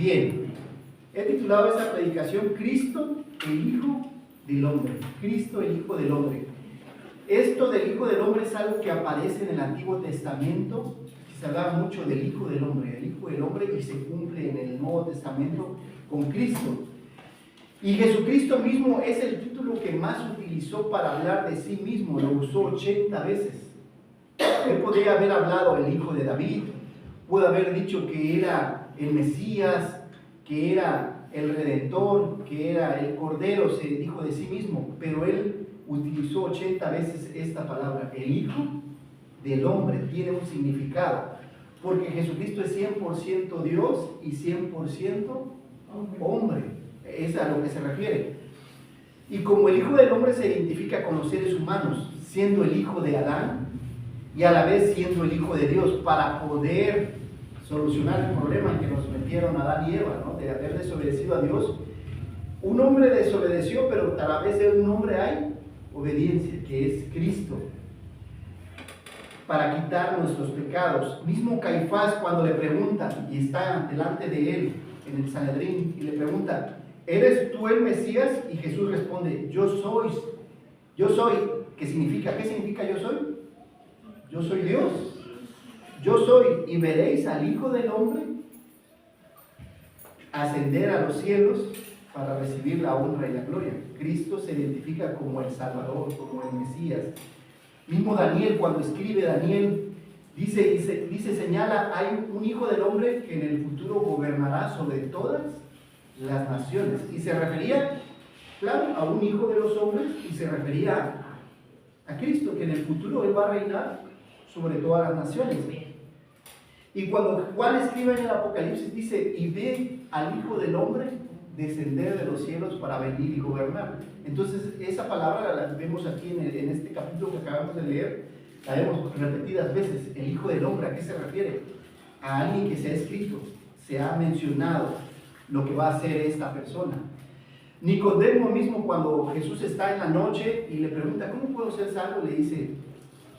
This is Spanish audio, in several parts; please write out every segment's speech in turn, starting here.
Bien, he titulado esta predicación Cristo, el Hijo del Hombre. Cristo, el Hijo del Hombre. Esto del Hijo del Hombre es algo que aparece en el Antiguo Testamento. Se habla mucho del Hijo del Hombre, y se cumple en el Nuevo Testamento con Cristo. Y Jesucristo mismo es el título que más utilizó para hablar de sí mismo, lo usó 80 veces. Él podría haber hablado el Hijo de David, pudo haber dicho que era el Mesías, que era el Redentor, que era el Cordero, se dijo de sí mismo, pero él utilizó 80 veces esta palabra, el Hijo del Hombre. Tiene un significado, porque Jesucristo es 100% Dios y 100% hombre. Es a lo que se refiere. Y como el Hijo del Hombre se identifica con los seres humanos, siendo el hijo de Adán y a la vez siendo el Hijo de Dios, para poder solucionar el problema que nos metieron Adán y Eva, ¿no? De haber desobedecido a Dios. Un hombre desobedeció, pero a la vez de un hombre hay obediencia, que es Cristo, para quitar nuestros pecados. Mismo Caifás, cuando le preguntan, y está delante de él en el Sanedrín, y le pregunta: ¿eres tú el Mesías? Y Jesús responde: yo soy. ¿Qué significa? ¿Qué significa yo soy? Yo soy Dios. Yo soy, y veréis al Hijo del Hombre ascender a los cielos para recibir la honra y la gloria. Cristo se identifica como el Salvador, como el Mesías. Mismo Daniel, cuando escribe Daniel, dice, señala: hay un Hijo del Hombre que en el futuro gobernará sobre todas las naciones. Y se refería, claro, a un hijo de los hombres, y se refería a Cristo, que en el futuro Él va a reinar sobre todas las naciones. Y cuando Juan escribe en el Apocalipsis, dice: y ve al Hijo del Hombre descender de los cielos para venir y gobernar. Entonces esa palabra la vemos aquí en este capítulo que acabamos de leer, la vemos repetidas veces. El Hijo del Hombre, ¿a qué se refiere? A alguien que se ha escrito, se ha mencionado lo que va a hacer esta persona. Nicodemo mismo, cuando Jesús está en la noche y le pregunta: ¿cómo puedo ser salvo?, le dice,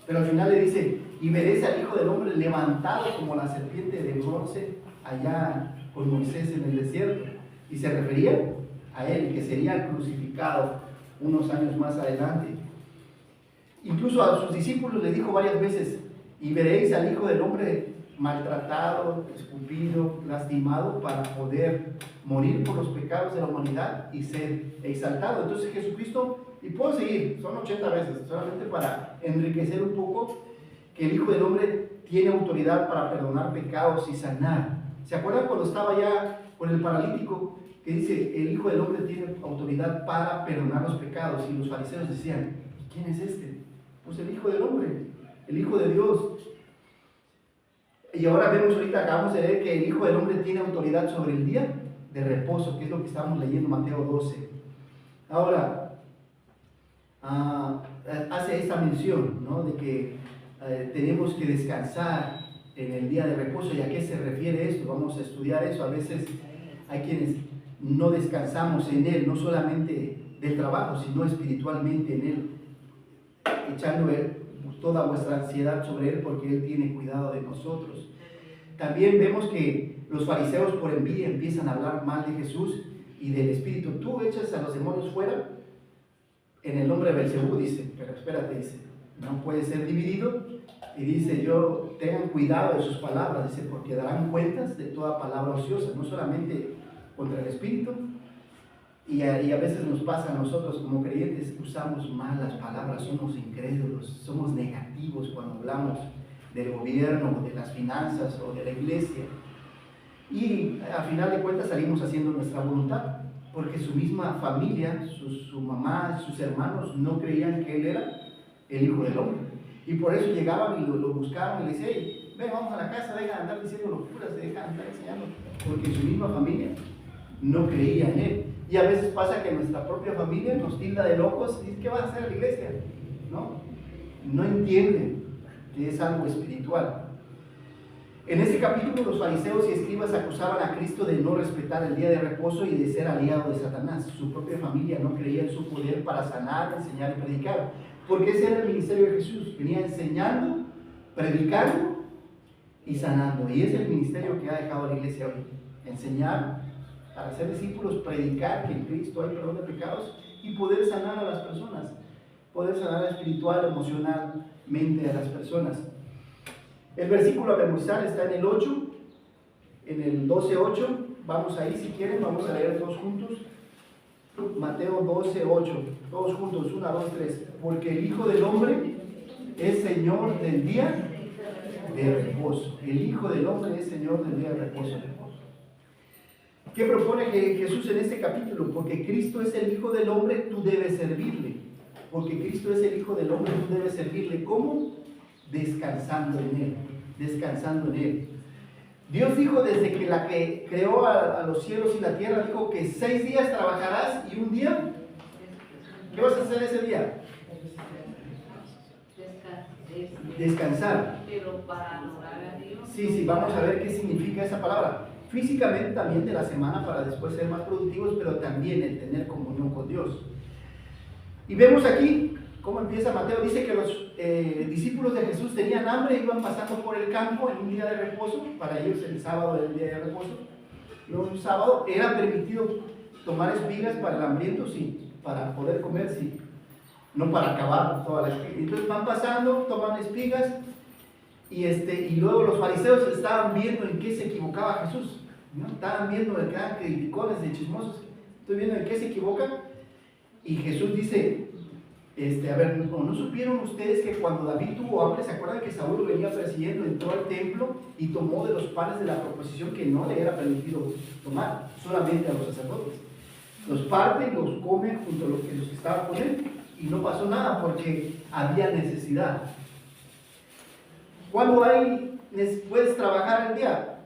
pero al final le dice: y veréis al Hijo del Hombre levantado como la serpiente de bronce allá con Moisés en el desierto. Y se refería a él, que sería crucificado unos años más adelante. Incluso a sus discípulos le dijo varias veces: y veréis al Hijo del Hombre maltratado, escupido, lastimado, para poder morir por los pecados de la humanidad y ser exaltado. Entonces Jesucristo, y puedo seguir, son 80 veces, solamente para enriquecer un poco, que el Hijo del Hombre tiene autoridad para perdonar pecados y sanar. ¿Se acuerdan cuando estaba ya con el paralítico, que dice: el Hijo del Hombre tiene autoridad para perdonar los pecados? Y los fariseos decían: ¿quién es este? Pues el Hijo del Hombre, el Hijo de Dios. Y ahora vemos, ahorita acabamos de leer que el Hijo del Hombre tiene autoridad sobre el día de reposo, que es lo que estamos leyendo en Mateo 12. Ahora, hace esta mención, ¿no?, de que tenemos que descansar en el día de reposo. ¿Y a qué se refiere esto? Vamos a estudiar eso. A veces hay quienes no descansamos en Él, no solamente del trabajo, sino espiritualmente en Él, echando toda vuestra ansiedad sobre Él, porque Él tiene cuidado de nosotros. También vemos que los fariseos, por envidia, empiezan a hablar mal de Jesús y del Espíritu. Tú echas a los demonios fuera en el nombre de Belcebú, dice, pero espérate, dice, no puede ser dividido. Y dice: tengan cuidado de sus palabras, dice, porque darán cuentas de toda palabra ociosa, no solamente contra el Espíritu. Y a veces nos pasa a nosotros como creyentes, usamos mal las palabras, somos incrédulos, somos negativos cuando hablamos del gobierno, de las finanzas o de la iglesia. Y a final de cuentas salimos haciendo nuestra voluntad, porque su misma familia, su mamá, sus hermanos no creían que Él era el Hijo del Hombre. Y por eso llegaban y lo buscaban y le decían: hey, ven, vamos a la casa, deja de andar diciendo locuras, deja de andar enseñando, porque su misma familia no creía en Él. Y a veces pasa que nuestra propia familia nos tilda de locos y dice: ¿qué vas a hacer a la iglesia? No entienden que es algo espiritual. En ese capítulo, los fariseos y escribas acusaban a Cristo de no respetar el día de reposo y de ser aliado de Satanás. Su propia familia no creía en su poder para sanar, enseñar y predicar, porque ese era el ministerio de Jesús. Venía enseñando, predicando y sanando. Y ese es el ministerio que ha dejado la iglesia hoy. enseñar, para ser discípulos, predicar que en Cristo hay perdón de pecados y poder sanar a las personas, poder sanar espiritual, emocionalmente a las personas. El versículo a memorizar está en el 8, en el 12:8. Vamos ahí, si quieren, vamos a leer todos juntos. Mateo 12:8, todos juntos, 1, 2, 3. Porque el Hijo del Hombre es Señor del día de reposo. El Hijo del Hombre es Señor del día de reposo. ¿Qué propone Jesús en este capítulo? Porque Cristo es el Hijo del Hombre, tú debes servirle. Porque Cristo es el Hijo del Hombre, tú debes servirle. ¿Cómo? Descansando en Él. Descansando en Él. Dios dijo desde que la que creó a los cielos y la tierra, dijo que 6 días trabajarás y un día, ¿qué vas a hacer ese día? Descansar. Pero para adorar a Dios. Sí, vamos a ver qué significa esa palabra. Físicamente también de la semana para después ser más productivos, pero también el tener comunión con Dios. Y vemos aquí cómo empieza Mateo. Dice que los discípulos de Jesús tenían hambre, iban pasando por el campo en un día de reposo. Para ellos el sábado era el día de reposo. Y un sábado era permitido tomar espigas para el hambriento, sí. Para poder comer, sí. No para acabar toda la espiga. Entonces van pasando, toman espigas. Y luego los fariseos estaban viendo en qué se equivocaba Jesús, ¿no? Estaban viendo que eran criticones de chismosos. Estoy viendo en qué se equivoca. Y Jesús dice, a ver, ¿no supieron ustedes que cuando David tuvo hambre, se acuerdan que Saúl lo venía persiguiendo, entró al templo y tomó de los panes de la proposición que no le era permitido tomar, solamente a los sacerdotes? Los parte y los come junto a los que estaban con él, y no pasó nada porque había necesidad. Cuando puedes trabajar el día,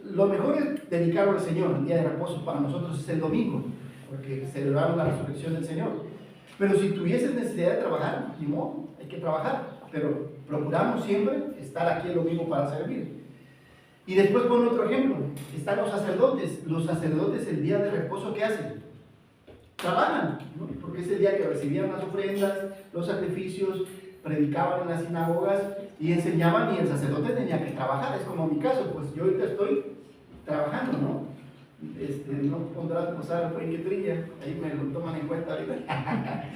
lo mejor es dedicarlo al Señor. El día de reposo para nosotros es el domingo, porque celebramos la resurrección del Señor. Pero si tuvieses necesidad de trabajar, ni modo, hay que trabajar, pero procuramos siempre estar aquí el domingo para servir. Y después pone otro ejemplo, están los sacerdotes. Los sacerdotes el día de reposo, ¿qué hacen? Trabajan, ¿no? Porque es el día que recibían las ofrendas, los sacrificios, predicaban en las sinagogas y enseñaban, y el sacerdote tenía que trabajar. Es como mi caso, pues yo ahorita estoy trabajando, ¿no? No pondrás posar por que trilla, ahí me lo toman en cuenta ahorita.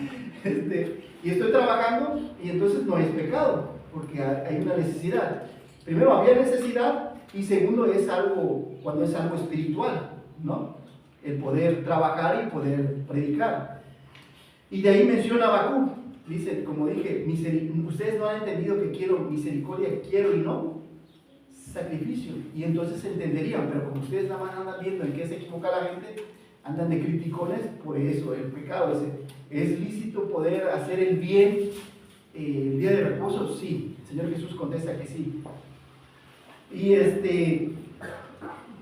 Y estoy trabajando, y entonces no es pecado, porque hay una necesidad. Primero, había necesidad, y segundo, es algo, cuando es algo espiritual, ¿no? El poder trabajar y poder predicar. Y de ahí menciona a Habacuc. Dice, como dije, ustedes no han entendido que quiero misericordia, quiero y no sacrificio. Y entonces entenderían, pero como ustedes nada más andan viendo en qué se equivoca la gente, andan de criticones, por eso el pecado es lícito poder hacer el bien el día de reposo. Sí, el Señor Jesús contesta que sí. Y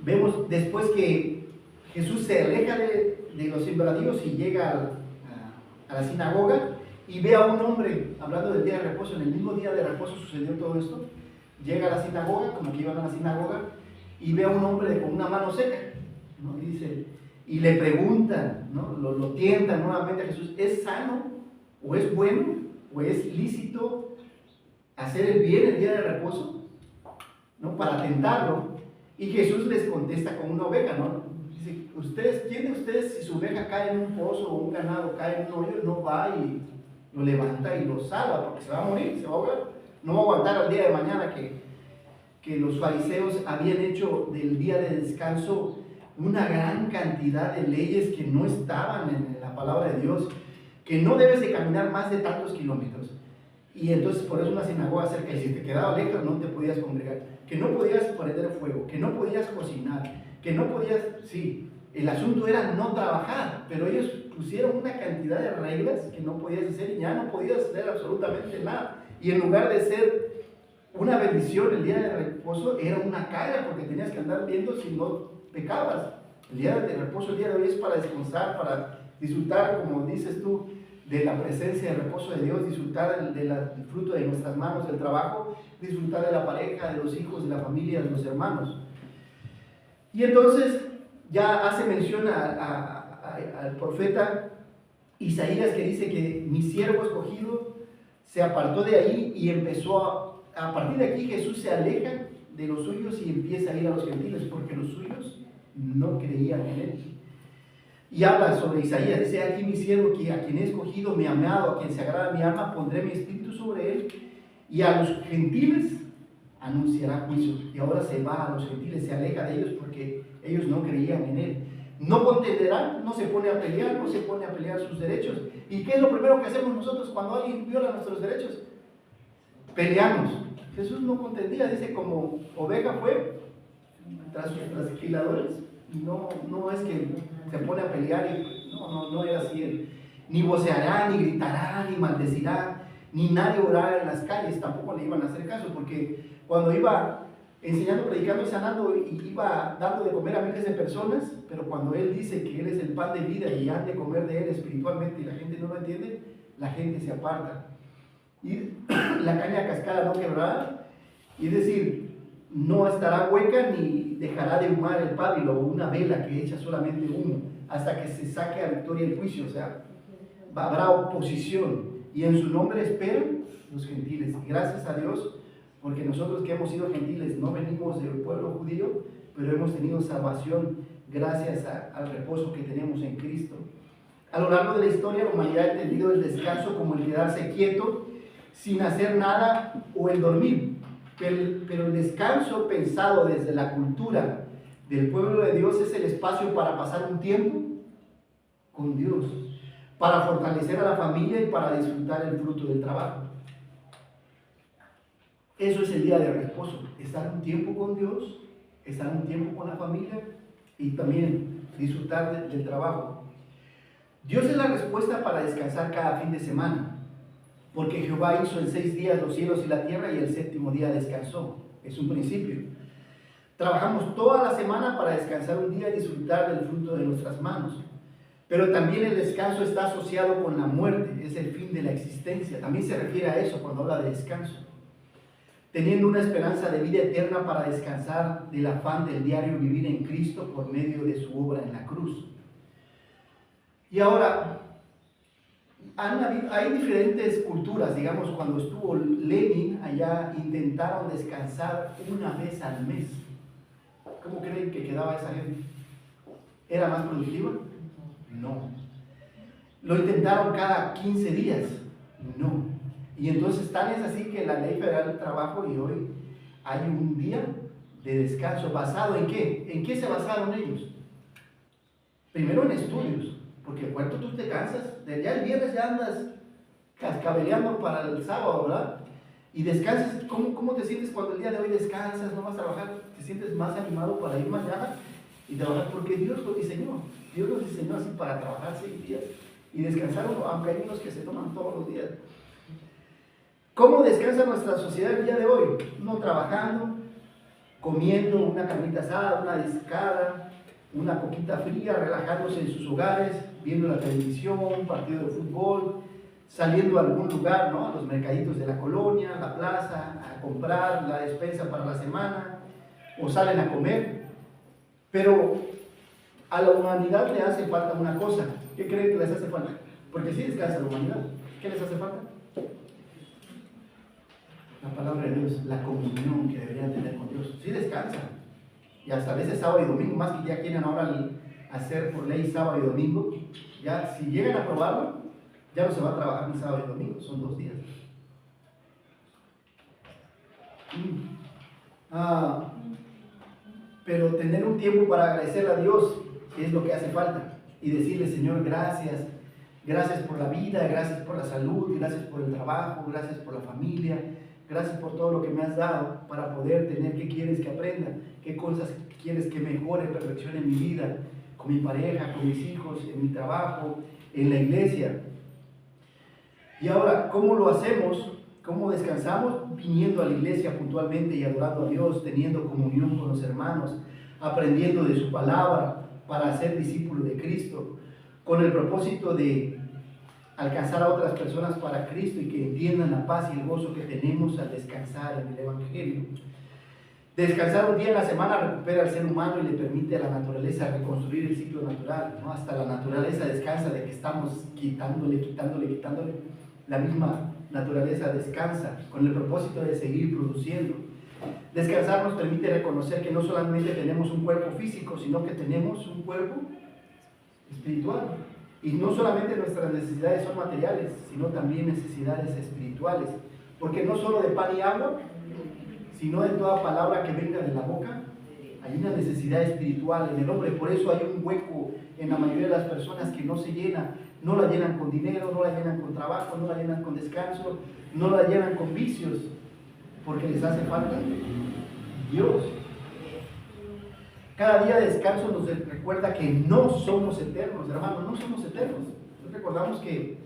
vemos después que Jesús se aleja de los sembradíos y llega a la sinagoga. Y ve a un hombre, hablando del día de reposo, en el mismo día de reposo sucedió todo esto. Llega a la sinagoga, como que iban a la sinagoga, y ve a un hombre con una mano seca, ¿no? Y le preguntan, ¿no? Lo tientan nuevamente a Jesús, ¿es sano, o es bueno, o es lícito hacer el bien el día de reposo? ¿No? Para tentarlo. Y Jesús les contesta con una oveja, ¿no? Dice, ¿quién de ustedes, si su oveja cae en un pozo o un ganado cae en un hoyo, no va y lo levanta y lo salva, porque se va a morir, se va a ahogar? No va a aguantar al día de mañana que los fariseos habían hecho del día de descanso una gran cantidad de leyes que no estaban en la palabra de Dios, que no debes de caminar más de tantos kilómetros. Y entonces por eso una sinagoga cerca, y si te quedaba lejos no te podías congregar, que no podías prender fuego, que no podías cocinar, que no podías, sí, el asunto era no trabajar, pero ellos pusieron una cantidad de reglas que no podías hacer y ya no podías hacer absolutamente nada. Y en lugar de ser una bendición el día de reposo, era una carga, porque tenías que andar viendo si no pecabas. El día de reposo, el día de hoy es para descansar, para disfrutar, como dices tú, de la presencia y el reposo de Dios, disfrutar del fruto de nuestras manos, del trabajo, disfrutar de la pareja, de los hijos, de la familia, de los hermanos. Y entonces ya hace mención al profeta Isaías, que dice que mi siervo escogido se apartó de ahí y empezó a partir de aquí Jesús se aleja de los suyos y empieza a ir a los gentiles, porque los suyos no creían en él. Y habla sobre Isaías, dice: aquí mi siervo, que a quien he escogido, mi amado, a quien se agrada mi alma, pondré mi espíritu sobre él, y a los gentiles anunciará juicio. Y ahora se va a los gentiles, se aleja de ellos porque ellos no creían en él. No contenderá, no se pone a pelear sus derechos. ¿Y qué es lo primero que hacemos nosotros cuando alguien viola nuestros derechos? Peleamos. Jesús no contendía, dice, como oveja fue tras sus trasquiladores. No es que se pone a pelear, no era así él. Ni voceará, ni gritará, ni maldecirá, ni nadie orará en las calles. Tampoco le iban a hacer caso, porque cuando iba enseñando, predicando y sanando, y iba dando de comer a miles de personas, pero cuando él dice que él es el pan de vida y han de comer de él espiritualmente y la gente no lo entiende, la gente se aparta. Y la caña cascada no quebrará, y es decir, no estará hueca ni dejará de humar el pábilo o una vela que echa solamente humo, hasta que se saque a victoria el juicio. O sea, habrá oposición, y en su nombre esperan los gentiles. Y gracias a Dios, porque nosotros que hemos sido gentiles no venimos del pueblo judío, pero hemos tenido salvación gracias al reposo que tenemos en Cristo. A lo largo de la historia, la humanidad ha entendido el descanso como el quedarse quieto sin hacer nada o el dormir. Pero el descanso pensado desde la cultura del pueblo de Dios es el espacio para pasar un tiempo con Dios, para fortalecer a la familia y para disfrutar el fruto del trabajo. Eso es el día de reposo, estar un tiempo con Dios, estar un tiempo con la familia y también disfrutar del trabajo. Dios es la respuesta para descansar cada fin de semana, porque Jehová hizo en 6 días los cielos y la tierra y el 7º día descansó. Es un principio. Trabajamos toda la semana para descansar un día y disfrutar del fruto de nuestras manos. Pero también el descanso está asociado con la muerte, es el fin de la existencia. También se refiere a eso cuando habla de descanso. Teniendo una esperanza de vida eterna para descansar del afán del diario vivir en Cristo por medio de su obra en la cruz. Y ahora, hay diferentes culturas. Digamos, cuando estuvo Lenin allá, intentaron descansar una vez al mes. ¿Cómo creen que quedaba esa gente? ¿Era más productiva? No. ¿Lo intentaron cada 15 días? No. Y entonces tal es así que la Ley Federal del Trabajo, y hoy hay un día de descanso. ¿Basado en qué? ¿En qué se basaron ellos? Primero en estudios, porque cuando tú te cansas, ya el viernes ya andas cascabeleando para el sábado, ¿verdad? Y descansas. ¿Cómo te sientes cuando el día de hoy descansas, no vas a trabajar? ¿Te sientes más animado para ir mañana y trabajar? Porque Dios lo diseñó. Dios lo diseñó así para trabajar 6 días y descansar, aunque hay unos que se toman todos los días. ¿Cómo descansa nuestra sociedad el día de hoy? No trabajando, comiendo una carnita asada, una discada, una coquita fría, relajándose en sus hogares, viendo la televisión, un partido de fútbol, saliendo a algún lugar, ¿no? A los mercaditos de la colonia, a la plaza, a comprar la despensa para la semana, o salen a comer. Pero a la humanidad le hace falta una cosa. ¿Qué creen que les hace falta? Porque sí descansa la humanidad. ¿Qué les hace falta? La palabra de Dios, la comunión que deberían tener con Dios. Sí descansan. Y hasta a veces sábado y domingo, más que ya quieren ahora hacer por ley sábado y domingo. Ya si llegan a aprobarlo, ya no se va a trabajar ni sábado y domingo, son 2 días. Pero tener un tiempo para agradecer a Dios es lo que hace falta. Y decirle: Señor, gracias. Gracias por la vida, gracias por la salud, gracias por el trabajo, gracias por la familia, gracias por todo lo que me has dado para poder tener. ¿Qué quieres que aprenda? ¿Qué cosas quieres que mejore, perfeccione en mi vida? Con mi pareja, con mis hijos, en mi trabajo, en la iglesia. Y ahora, ¿cómo lo hacemos? ¿Cómo descansamos? Viniendo a la iglesia puntualmente y adorando a Dios, teniendo comunión con los hermanos, aprendiendo de su palabra para ser discípulo de Cristo, con el propósito de alcanzar a otras personas para Cristo y que entiendan la paz y el gozo que tenemos al descansar en el Evangelio. Descansar un día en la semana recupera al ser humano y le permite a la naturaleza reconstruir el ciclo natural, ¿no? Hasta la naturaleza descansa de que estamos quitándole. La misma naturaleza descansa con el propósito de seguir produciendo. Descansar nos permite reconocer que no solamente tenemos un cuerpo físico, sino que tenemos un cuerpo espiritual. Y no solamente nuestras necesidades son materiales, sino también necesidades espirituales. Porque no solo de pan y agua, sino de toda palabra que venga de la boca, hay una necesidad espiritual en el hombre. Por eso hay un hueco en la mayoría de las personas que no se llena. No la llenan con dinero, no la llenan con trabajo, no la llenan con descanso, no la llenan con vicios, porque les hace falta Dios. Cada día de descanso nos recuerda que no somos eternos, hermanos, no somos eternos. Recordamos que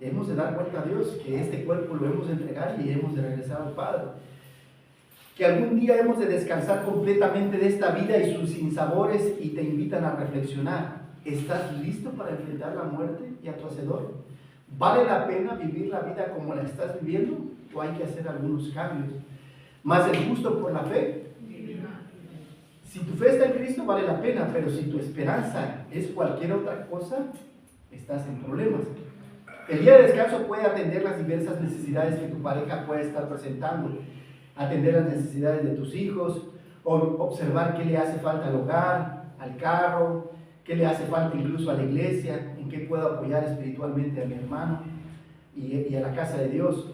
hemos de dar cuenta a Dios que este cuerpo lo hemos de entregar y hemos de regresar al Padre. Que algún día hemos de descansar completamente de esta vida y sus sinsabores, y te invitan a reflexionar. ¿Estás listo para enfrentar la muerte y a tu Hacedor? ¿Vale la pena vivir la vida como la estás viviendo o hay que hacer algunos cambios? Más el justo por la fe. Si tu fe está en Cristo vale la pena, pero si tu esperanza es cualquier otra cosa, estás en problemas. El día de descanso puede atender las diversas necesidades que tu pareja puede estar presentando, atender las necesidades de tus hijos, o observar qué le hace falta al hogar, al carro, qué le hace falta incluso a la iglesia, en qué puedo apoyar espiritualmente a mi hermano y a la casa de Dios.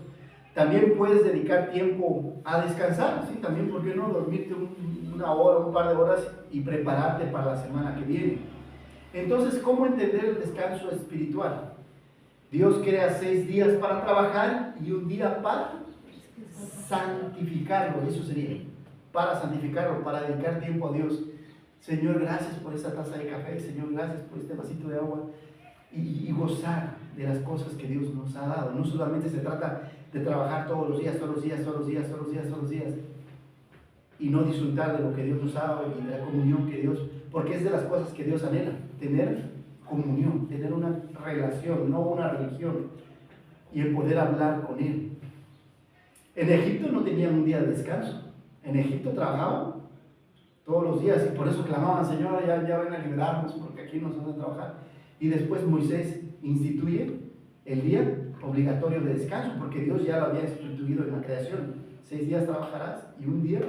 También puedes dedicar tiempo a descansar, ¿sí? También, ¿por qué no dormirte una hora, un par de horas y prepararte para la semana que viene? Entonces, ¿cómo entender el descanso espiritual? Dios crea 6 días para trabajar y un día para santificarlo. Eso sería, para santificarlo, para dedicar tiempo a Dios. Señor, gracias por esta taza de café. Señor, gracias por este vasito de agua. Y gozar de las cosas que Dios nos ha dado. No solamente se trata de trabajar todos los días, y no disfrutar de lo que Dios nos ha dado y de la comunión que Dios, porque es de las cosas que Dios anhela, tener comunión, tener una relación, no una religión, y el poder hablar con Él. En Egipto no tenían un día de descanso. En Egipto trabajaban todos los días y por eso clamaban: Señor, ya ven a liberarnos porque aquí nos hacen trabajar. Y después Moisés instituye el día obligatorio de descanso, porque Dios ya lo había instituido en la creación. 6 días trabajarás y un día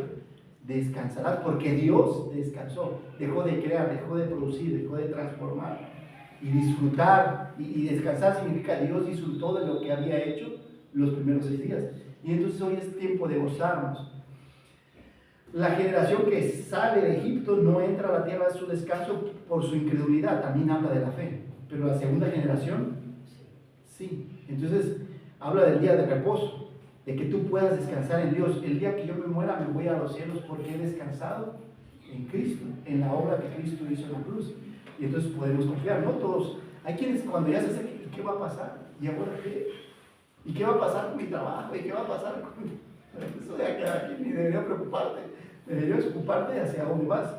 descansarás, porque Dios descansó, dejó de crear, dejó de producir, dejó de transformar y disfrutar. Y descansar significa Dios disfrutó de lo que había hecho los primeros 6 días. Y entonces hoy es tiempo de gozarnos. La generación que sale de Egipto no entra a la tierra de su descanso por su incredulidad, también habla de la fe, pero la segunda generación sí. Entonces habla del día de reposo, de que tú puedas descansar en Dios. El día que yo me muera me voy a los cielos porque he descansado en Cristo, en la obra que Cristo hizo en la cruz. Y entonces podemos confiar. No todos, hay quienes cuando ya se acercan, ¿y qué va a pasar? ¿Y ahora qué? ¿Y qué va a pasar con mi trabajo? ¿Y qué va a pasar con eso de aquí? Ni debería preocuparte, deberías ocuparte hacia dónde vas.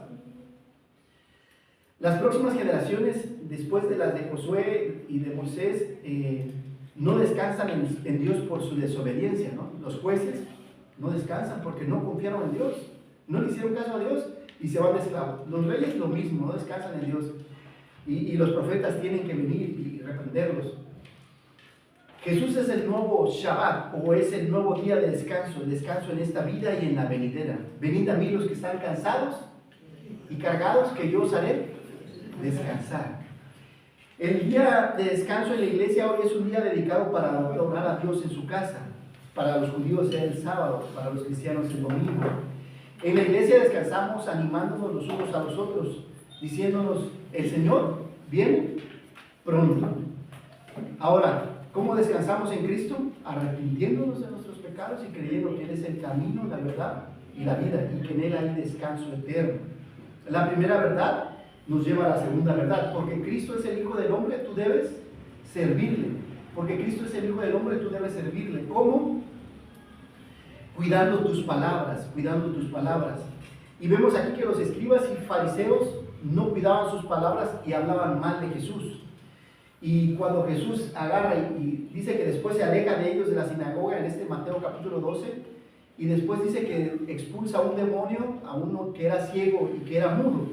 Las próximas generaciones, después de las de Josué y de Moisés, no descansan en Dios por su desobediencia, ¿no? Los jueces no descansan porque no confiaron en Dios, no le hicieron caso a Dios y se van de esclavos. Los reyes lo mismo, no descansan en Dios, y los profetas tienen que venir y reprenderlos. Jesús es el nuevo Shabbat, o es el nuevo día de descanso, el descanso en esta vida y en la venidera. Venid a mí los que están cansados y cargados, que yo os haré descansar. El día de descanso en la iglesia hoy es un día dedicado para adorar a Dios en su casa. Para los judíos es el sábado, para los cristianos el domingo. En la iglesia descansamos animándonos los unos a los otros, diciéndonos: el Señor viene pronto. Ahora, ¿cómo descansamos en Cristo? Arrepintiéndonos de nuestros pecados y creyendo que Él es el camino, la verdad y la vida, y que en Él hay descanso eterno. La primera verdad nos lleva a la segunda verdad. Porque Cristo es el Hijo del Hombre, tú debes servirle. Porque Cristo es el Hijo del Hombre, tú debes servirle. ¿Cómo? Cuidando tus palabras, cuidando tus palabras. Y vemos aquí que los escribas y fariseos no cuidaban sus palabras y hablaban mal de Jesús. Y cuando Jesús agarra y dice que después se aleja de ellos de la sinagoga, en este Mateo capítulo 12, y después dice que expulsa a un demonio, a uno que era ciego y que era mudo.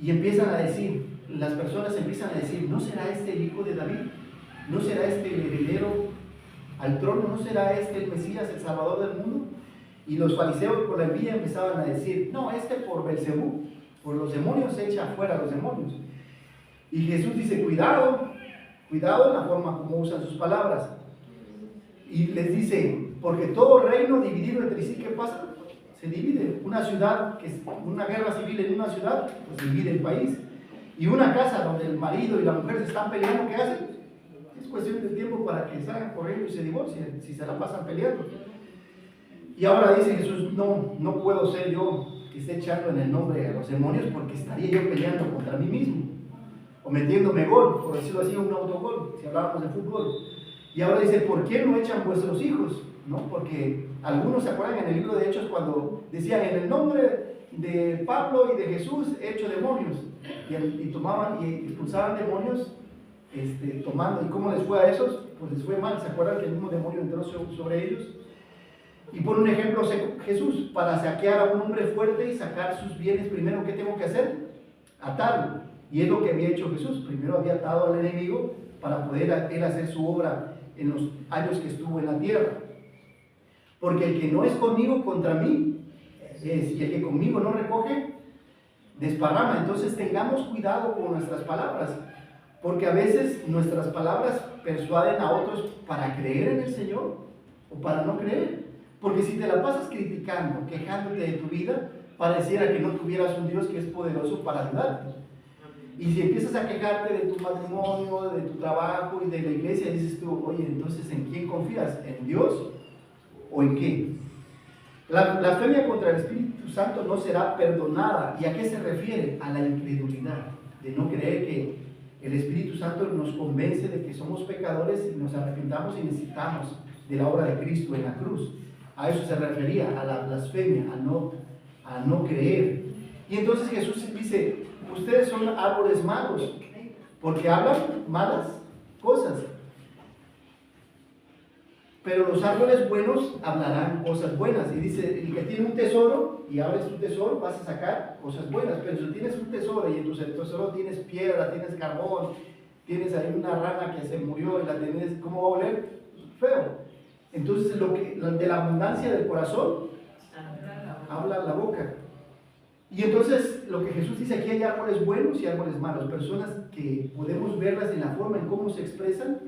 Y empiezan a decir, las personas empiezan a decir: ¿no será este el hijo de David? ¿No será este el heredero al trono? ¿No será este el Mesías, el Salvador del mundo? Y los fariseos por la envidia empezaban a decir, no, por Belcebú, por los demonios echa afuera a los demonios. Y Jesús dice, cuidado en la forma como usan sus palabras. Y les dice, porque todo reino dividido entre sí, ¿qué pasa? Se divide. Una ciudad, una guerra civil en una ciudad, pues divide el país. Y una casa donde el marido y la mujer se están peleando, ¿qué hacen? Es cuestión de tiempo para que salgan corriendo y se divorcien, si se la pasan peleando. Y ahora dice Jesús, no puedo ser yo que esté echando en el nombre a los demonios, porque estaría yo peleando contra mí mismo, o metiéndome gol, por decirlo así, un autogol, si habláramos de fútbol. Y ahora dice, ¿por qué no echan vuestros hijos? ¿No? Porque algunos se acuerdan en el libro de Hechos cuando decían, en el nombre de Pablo y de Jesús echo demonios, y tomaban y expulsaban demonios tomando. ¿Y cómo les fue a esos? Pues les fue mal. ¿Se acuerdan que el mismo demonio entró sobre ellos? Y por un ejemplo, Jesús, para saquear a un hombre fuerte y sacar sus bienes, primero, ¿qué tengo que hacer? Atarlo. Y es lo que había hecho Jesús. Primero había atado al enemigo para poder él hacer su obra en los años que estuvo en la tierra. Porque el que no es conmigo, contra mí es, y el que conmigo no recoge, desparrama. Entonces tengamos cuidado con nuestras palabras, porque a veces nuestras palabras persuaden a otros para creer en el Señor o para no creer. Porque si te la pasas criticando, quejándote de tu vida, pareciera que no tuvieras un Dios que es poderoso para ayudarte. Y si empiezas a quejarte de tu matrimonio, de tu trabajo y de la iglesia, dices tú, oye, entonces ¿en quién confías? ¿En Dios o en qué? La blasfemia contra el Espíritu Santo no será perdonada. ¿Y a qué se refiere? A la incredulidad, de no creer que el Espíritu Santo nos convence de que somos pecadores y nos arrepentamos y necesitamos de la obra de Cristo en la cruz. A eso se refería, a la blasfemia, a no creer. Y entonces Jesús dice, ustedes son árboles malos, porque hablan malas cosas. Pero los árboles buenos hablarán cosas buenas. Y dice, el que tiene un tesoro y abres tu tesoro, vas a sacar cosas buenas. Pero si tienes un tesoro y en tu tesoro tienes piedra, tienes carbón, tienes ahí una rana que se murió y la tienes, ¿cómo va a oler? Feo. Entonces de la abundancia del corazón habla la boca. Y entonces lo que Jesús dice aquí, hay árboles buenos y árboles malos, personas que podemos verlas en la forma en cómo se expresan,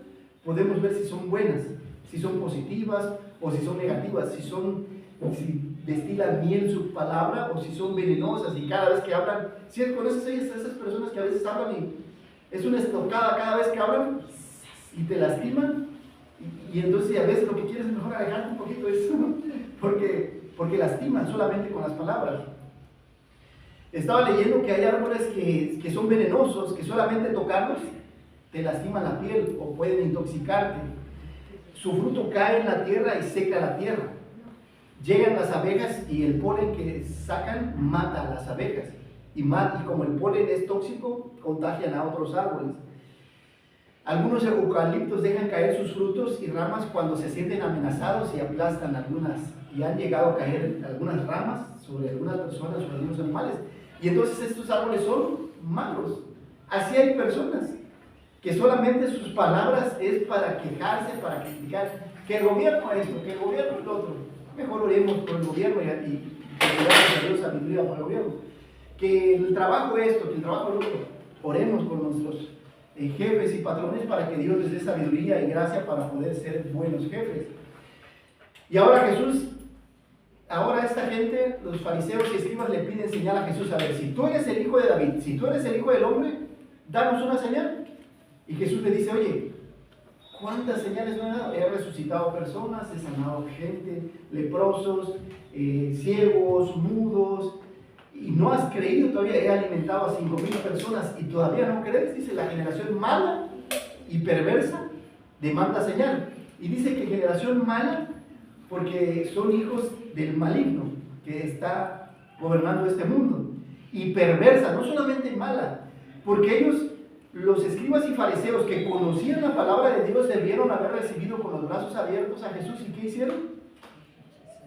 podemos ver si son buenas, si son positivas o si son negativas, si destilan miel su palabra o si son venenosas y cada vez que hablan, si conoces esas personas que a veces hablan y es una estocada cada vez que hablan y te lastiman. Y entonces a veces lo que quieres es mejor alejarte un poquito de eso, porque lastiman solamente con las palabras. Estaba leyendo que hay árboles que son venenosos, que solamente tocarlos te lastiman la piel o pueden intoxicarte. Su fruto cae en la tierra y seca la tierra. Llegan las abejas y el polen que sacan mata a las abejas. Y como el polen es tóxico, contagian a otros árboles. Algunos eucaliptos dejan caer sus frutos y ramas cuando se sienten amenazados y aplastan algunas. Y han llegado a caer algunas ramas sobre algunas personas, sobre algunos animales. Y entonces estos árboles son malos. Así hay personas que solamente sus palabras es para quejarse, para criticar. Que el gobierno esto, que el gobierno lo otro. Mejor oremos por el gobierno y pidamos a Dios sabiduría por el gobierno. Que el trabajo esto, que el trabajo lo otro. Oremos por nuestros jefes y patrones para que Dios les dé sabiduría y gracia para poder ser buenos jefes. Y ahora esta gente, los fariseos y escribas le piden señal a Jesús. A ver, si tú eres el hijo de David, si tú eres el hijo del hombre, danos una señal. Y Jesús le dice, oye, ¿cuántas señales me he dado? He resucitado personas, he sanado gente, leprosos, ciegos, mudos, y no has creído todavía. He alimentado a 5,000 personas y todavía no crees. Dice, la generación mala y perversa demanda señal. Y dice que generación mala porque son hijos del maligno que está gobernando este mundo. Y perversa, no solamente mala, porque ellos, los escribas y fariseos que conocían la palabra de Dios, debieron haber recibido con los brazos abiertos a Jesús. ¿Y qué hicieron?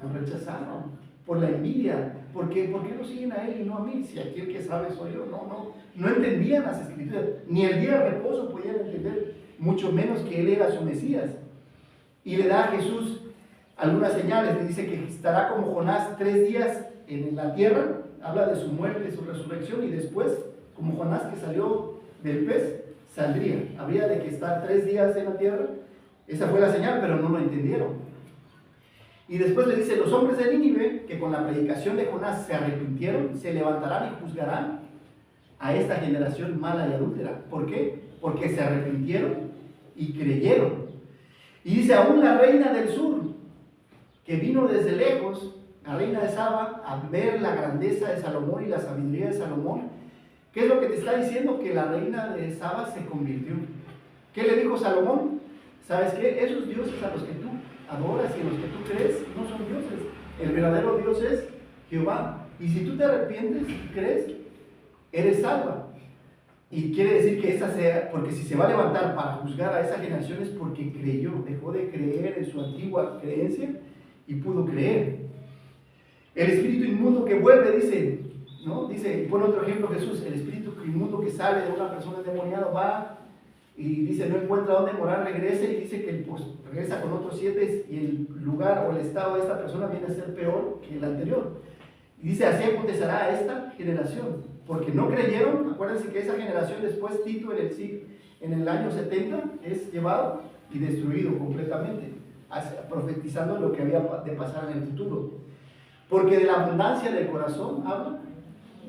Lo rechazaron por la envidia. ¿Por qué lo siguen a él y no a mí? Si aquí el que sabe soy yo. No entendían las escrituras, ni el día de reposo podían entender, mucho menos que él era su Mesías. Y le da a Jesús algunas señales. Dice que estará como Jonás 3 días en la tierra, habla de su muerte, su resurrección, y después, como Jonás que salió del pez, saldría. Habría de que estar 3 días en la tierra. Esa fue la señal, pero no lo entendieron. Y después le dice, los hombres de Nínive, que con la predicación de Jonás se arrepintieron, se levantarán y juzgarán a esta generación mala y adúltera. ¿Por qué? Porque se arrepintieron y creyeron. Y dice, aún la reina del sur, que vino desde lejos, la reina de Saba, a ver la grandeza de Salomón y la sabiduría de Salomón. ¿Qué es lo que te está diciendo? Que la reina de Saba se convirtió. ¿Qué le dijo Salomón? ¿Sabes qué? Esos dioses a los que tú adoras y en los que tú crees no son dioses. El verdadero Dios es Jehová. Y si tú te arrepientes y crees, eres salva. Y quiere decir que esa sea, porque si se va a levantar para juzgar a esa generación es porque creyó, dejó de creer en su antigua creencia y pudo creer. El espíritu inmundo que vuelve, dice, ¿no? Dice, y pone otro ejemplo Jesús, el espíritu inmundo que sale de una persona endemoniada va y dice, no encuentra dónde morar, regresa y dice que pues, regresa con otros 7 y el lugar o el estado de esta persona viene a ser peor que el anterior. Y dice, así acontecerá a esta generación, porque no creyeron. Acuérdense que esa generación después Tito en el año 70 es llevado y destruido completamente, profetizando lo que había de pasar en el futuro. Porque de la abundancia del corazón habla,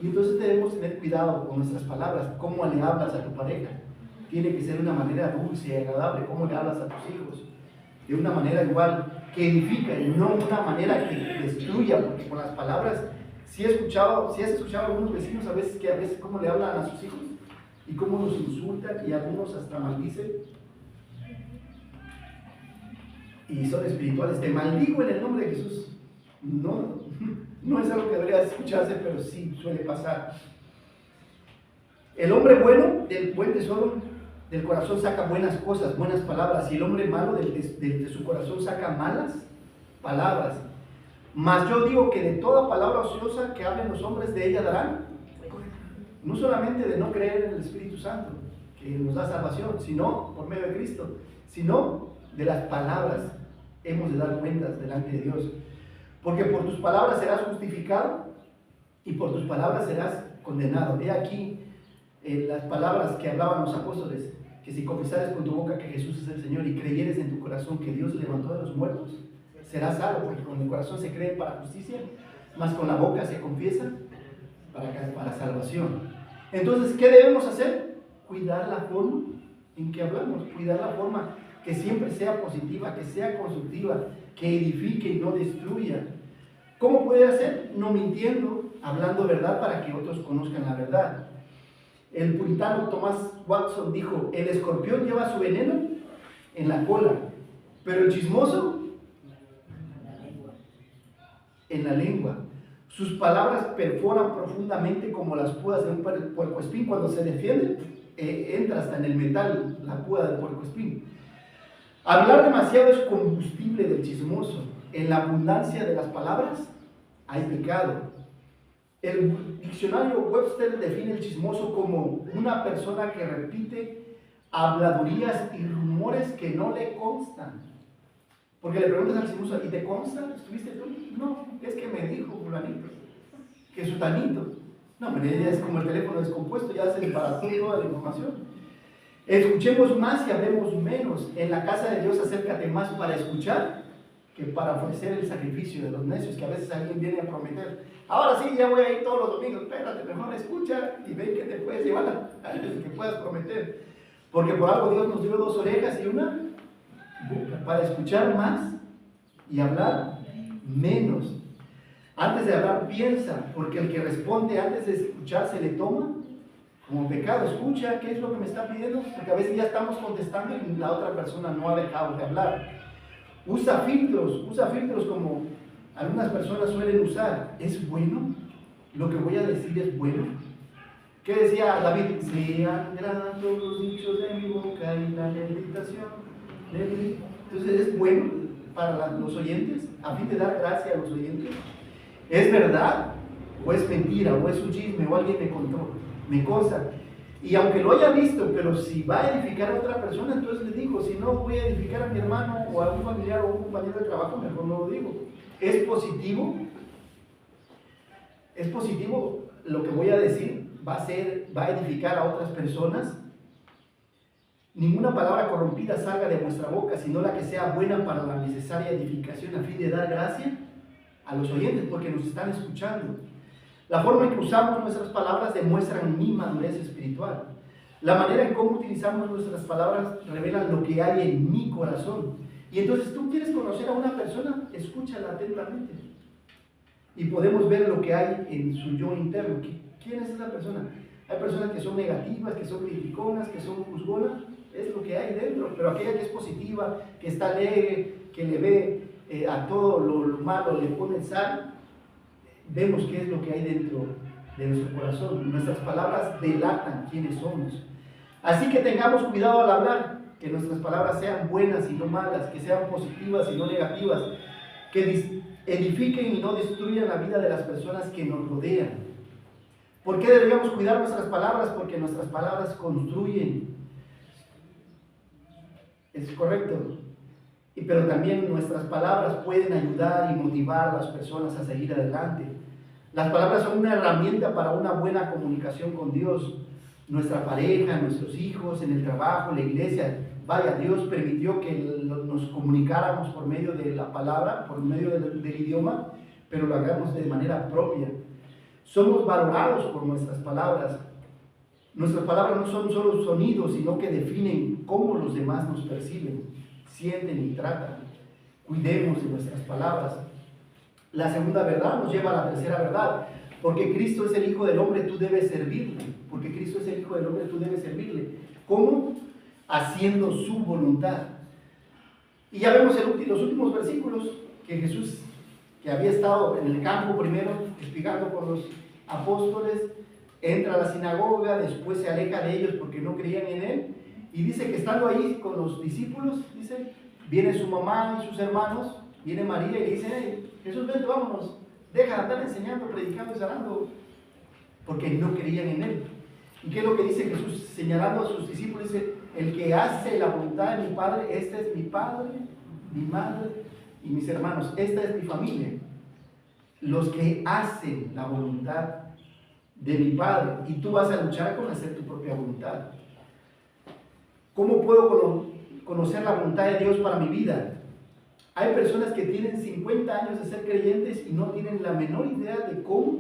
y entonces debemos tener cuidado con nuestras palabras, cómo le hablas a tu pareja. Tiene que ser de una manera dulce y agradable, cómo le hablas a tus hijos, de una manera igual que edifica y no una manera que destruya, porque con las palabras, si has escuchado a algunos vecinos a veces cómo le hablan a sus hijos y cómo los insultan y algunos hasta maldicen y son espirituales. Te maldigo en el nombre de Jesús. No es algo que debería escucharse, pero sí suele pasar. El hombre bueno del buen tesoro del corazón saca buenas cosas, buenas palabras, y el hombre malo de su corazón saca malas palabras. Mas yo digo que de toda palabra ociosa que hablen los hombres, de ella darán, no solamente de no creer en el Espíritu Santo, que nos da salvación, sino por medio de Cristo, sino de las palabras hemos de dar cuentas delante de Dios. Porque por tus palabras serás justificado y por tus palabras serás condenado. He aquí las palabras que hablaban los apóstoles, que si confesares con tu boca que Jesús es el Señor y creyeres en tu corazón que Dios le levantó de los muertos, serás salvo, porque con el corazón se cree para justicia, mas con la boca se confiesa para salvación. Entonces, ¿qué debemos hacer? Cuidar la forma en que hablamos, cuidar la forma que siempre sea positiva, que sea constructiva, que edifique y no destruya. ¿Cómo puede hacer? No mintiendo, hablando verdad para que otros conozcan la verdad. El puritano Thomas Watson dijo, el escorpión lleva su veneno en la cola, pero el chismoso en la lengua. Sus palabras perforan profundamente como las púas de un puercoespín. Cuando se defiende, entra hasta en el metal la púa del puercoespín. Hablar demasiado es combustible del chismoso. En la abundancia de las palabras hay pecado. El diccionario Webster define el chismoso como una persona que repite habladurías y rumores que no le constan. Porque le preguntas al chismoso, ¿y te consta? ¿Estuviste tú? No, es que me dijo fulanito, que sutanito. No, pero ya es como el teléfono descompuesto, ya se disparató toda la información. Escuchemos más y hablemos menos. En la casa de Dios acércate más para escuchar que para ofrecer el sacrificio de los necios, que a veces alguien viene a prometer. Ahora sí, ya voy a ir todos los domingos. Espérate, mejor escucha y ve que te puedes llevar antes de que puedas prometer. Porque por algo Dios nos dio 2 orejas y una boca, para escuchar más y hablar menos. Antes de hablar, piensa, porque el que responde antes de escuchar se le toma como pecado. Escucha, ¿qué es lo que me está pidiendo? Porque a veces ya estamos contestando y la otra persona no ha dejado de hablar. Usa filtros como algunas personas suelen usar. ¿Es bueno? ¿Lo que voy a decir es bueno? ¿Qué decía David? Sean gratos los dichos de mi boca y la meditación de mi... Entonces, ¿es bueno para los oyentes? A fin de dar gracia a los oyentes. ¿Es verdad? ¿O es mentira? ¿O es un chisme? ¿O alguien me contó? Me consta. Y aunque lo haya visto, pero si va a edificar a otra persona, entonces le digo, si no voy a edificar a mi hermano o a un familiar o a un compañero de trabajo, mejor no lo digo. Es positivo lo que voy a decir, va a edificar a otras personas. Ninguna palabra corrompida salga de vuestra boca, sino la que sea buena para la necesaria edificación, a fin de dar gracia a los oyentes, porque nos están escuchando. La forma en que usamos nuestras palabras demuestra mi madurez espiritual. La manera en cómo utilizamos nuestras palabras revela lo que hay en mi corazón. Y entonces tú quieres conocer a una persona, escúchala atentamente. Y podemos ver lo que hay en su yo interno. ¿Quién es esa persona? Hay personas que son negativas, que son criticonas, que son juzgonas. Es lo que hay dentro. Pero aquella que es positiva, que está alegre, que le ve a todo lo malo, le pone sal, vemos qué es lo que hay dentro de nuestro corazón. Nuestras palabras delatan quiénes somos. Así que tengamos cuidado al hablar, que nuestras palabras sean buenas y no malas, que sean positivas y no negativas, que edifiquen y no destruyan la vida de las personas que nos rodean. ¿Por qué deberíamos cuidar nuestras palabras? Porque nuestras palabras construyen. Es correcto. Pero también nuestras palabras pueden ayudar y motivar a las personas a seguir adelante. Las palabras son una herramienta para una buena comunicación con Dios. Nuestra pareja, nuestros hijos, en el trabajo, la iglesia. Vaya, Dios permitió que nos comunicáramos por medio de la palabra, por medio del idioma, pero lo hagamos de manera propia. Somos valorados por nuestras palabras. Nuestras palabras no son solo sonidos, sino que definen cómo los demás nos perciben, sienten y tratan. Cuidemos de nuestras palabras. La segunda verdad nos lleva a la tercera verdad. Porque Cristo es el Hijo del Hombre, tú debes servirle. Porque Cristo es el Hijo del Hombre, tú debes servirle. ¿Cómo? Haciendo su voluntad. Y ya vemos los últimos versículos que Jesús, que había estado en el campo primero, explicando con los apóstoles, entra a la sinagoga, después se aleja de ellos porque no creían en él, y dice que estando ahí con los discípulos, dice, viene su mamá y sus hermanos, viene María y dice, hey, Jesús, vente, vámonos, deja de andar enseñando, predicando y sanando, porque no creían en él. ¿Y qué es lo que dice Jesús? Señalando a sus discípulos, dice, el que hace la voluntad de mi Padre, este es mi Padre, mi madre y mis hermanos, esta es mi familia, los que hacen la voluntad de mi Padre, y tú vas a luchar con hacer tu propia voluntad. ¿Cómo puedo conocer la voluntad de Dios para mi vida? Hay personas que tienen 50 años de ser creyentes y no tienen la menor idea de cómo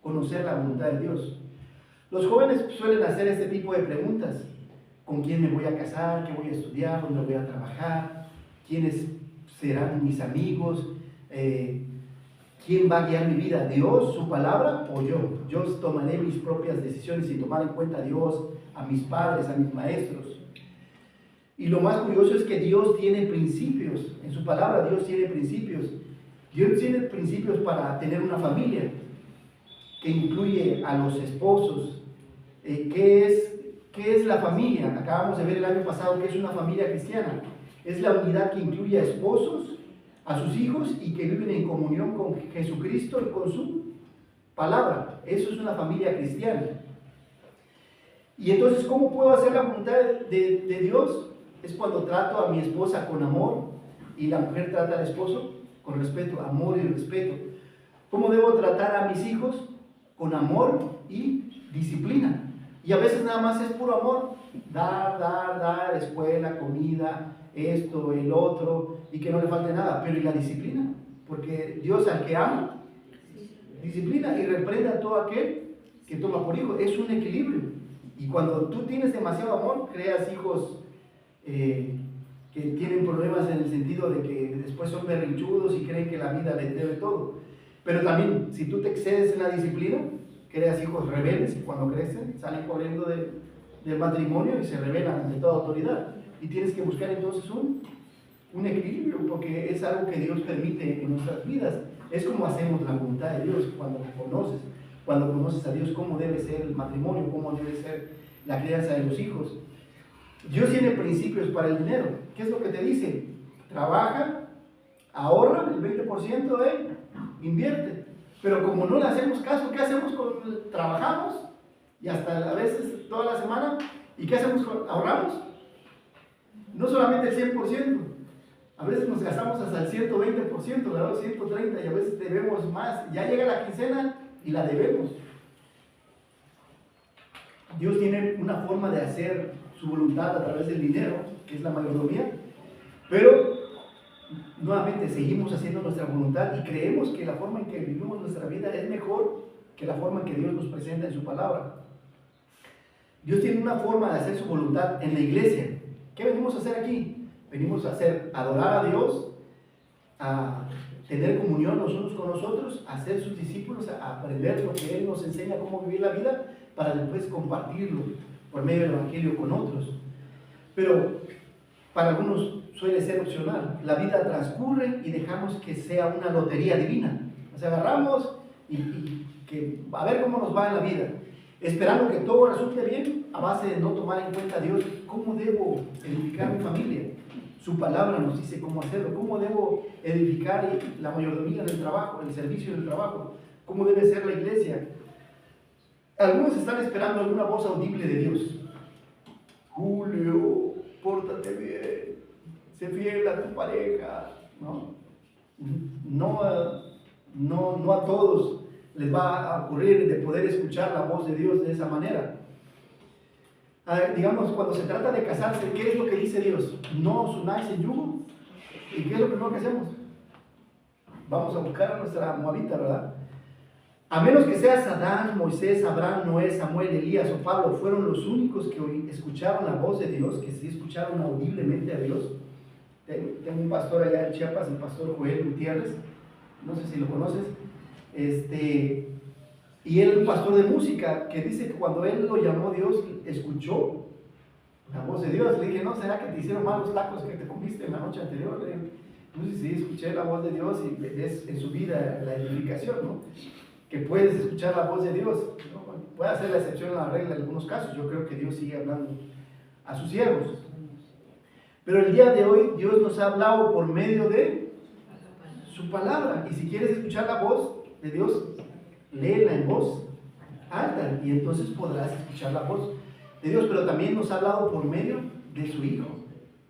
conocer la voluntad de Dios. Los jóvenes suelen hacer este tipo de preguntas: ¿con quién me voy a casar? ¿Qué voy a estudiar? ¿Dónde voy a trabajar? ¿Quiénes serán mis amigos? ¿Quién va a guiar mi vida? ¿Dios, su palabra o yo? Yo tomaré mis propias decisiones sin tomar en cuenta a Dios, a mis padres, a mis maestros. Y lo más curioso es que Dios tiene principios. En su palabra Dios tiene principios. Dios tiene principios para tener una familia, que incluye a los esposos. ¿Qué es la familia? Acabamos de ver el año pasado que es una familia cristiana. Es la unidad que incluye a esposos, a sus hijos, y que viven en comunión con Jesucristo y con su palabra. Eso es una familia cristiana. Y entonces, ¿cómo puedo hacer la voluntad de Dios? Es cuando trato a mi esposa con amor, y la mujer trata al esposo con respeto, amor y respeto. ¿Cómo debo tratar a mis hijos? Con amor y disciplina. Y a veces nada más es puro amor, dar, escuela, comida, esto, el otro, y que no le falte nada. Pero ¿y la disciplina? Porque Dios, al que ama, disciplina y reprende a todo aquel que toma por hijo. Es un equilibrio. Y cuando tú tienes demasiado amor, creas hijos que tienen problemas en el sentido de que después son berrinchudos y creen que la vida les debe todo. Pero también, si tú te excedes en la disciplina, creas hijos rebeldes que cuando crecen salen corriendo del matrimonio y se rebelan ante toda autoridad. Y tienes que buscar entonces un equilibrio, porque es algo que Dios permite en nuestras vidas. Es como hacemos la voluntad de Dios cuando conoces a Dios, cómo debe ser el matrimonio, cómo debe ser la crianza de los hijos. Dios tiene principios para el dinero. ¿Qué es lo que te dice? Trabaja, ahorra el 20%, invierte. Pero como no le hacemos caso, ¿qué hacemos? Trabajamos y hasta a veces toda la semana. ¿Y qué hacemos? ¿Ahorramos? No solamente el 100%, a veces nos gastamos hasta el 120%, ¿verdad? 130%, y a veces debemos más. Ya llega la quincena y la debemos. Dios tiene una forma de hacer su voluntad a través del dinero, que es la mayordomía, pero nuevamente seguimos haciendo nuestra voluntad y creemos que la forma en que vivimos nuestra vida es mejor que la forma en que Dios nos presenta en su palabra. Dios tiene una forma de hacer su voluntad en la iglesia. ¿Qué venimos a hacer aquí? Venimos a adorar a Dios, a tener comunión los unos con los otros, a ser sus discípulos, a aprender lo que Él nos enseña, cómo vivir la vida, para después compartirlo por medio del Evangelio con otros. Pero para algunos suele ser opcional. La vida transcurre y dejamos que sea una lotería divina. Nos agarramos y que a ver cómo nos va en la vida, esperando que todo resulte bien a base de no tomar en cuenta a Dios. ¿Cómo debo edificar mi familia? Su palabra nos dice cómo hacerlo. ¿Cómo debo edificar la mayordomía del trabajo, el servicio del trabajo? ¿Cómo debe ser la iglesia? Algunos están esperando alguna voz audible de Dios. Julio, pórtate bien, sé fiel a tu pareja. No a todos les va a ocurrir de poder escuchar la voz de Dios de esa manera. Digamos, cuando se trata de casarse, ¿qué es lo que dice Dios? No os unáis en yugo. ¿Y qué es lo primero que hacemos? Vamos a buscar a nuestra moabita, ¿verdad? A menos que seas Adán, Moisés, Abraham, Noé, Samuel, Elías o Pablo, fueron los únicos que escucharon la voz de Dios, que sí escucharon audiblemente a Dios. Tengo un pastor allá en Chiapas, el pastor Joel Gutiérrez, no sé si lo conoces, y él es un pastor de música, que dice que cuando él lo llamó Dios, escuchó la voz de Dios. Le dije, ¿no será que te hicieron mal los tacos que te comiste en la noche anterior? Le dije, no sé si escuché la voz de Dios y es en su vida la edificación, ¿no? Que puedes escuchar la voz de Dios, ¿no? Puede hacer la excepción a la regla en algunos casos. Yo creo que Dios sigue hablando a sus siervos. Pero el día de hoy Dios nos ha hablado por medio de su palabra. Y si quieres escuchar la voz de Dios, léela en voz alta y entonces podrás escuchar la voz de Dios. Pero también nos ha hablado por medio de su Hijo,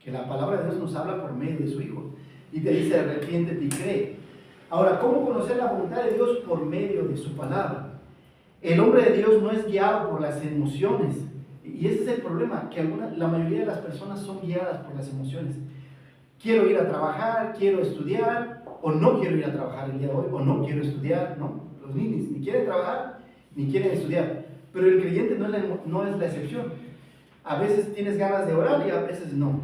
que la palabra de Dios nos habla por medio de su Hijo y te dice: arrepiéntete y cree. Ahora, ¿cómo conocer la voluntad de Dios? Por medio de su palabra. El hombre de Dios no es guiado por las emociones, y ese es el problema, que la mayoría de las personas son guiadas por las emociones. Quiero ir a trabajar, quiero estudiar, o no quiero ir a trabajar el día de hoy, o no quiero estudiar, ¿no? Los niños ni quieren trabajar, ni quieren estudiar, pero el creyente no es la excepción. A veces tienes ganas de orar y a veces no.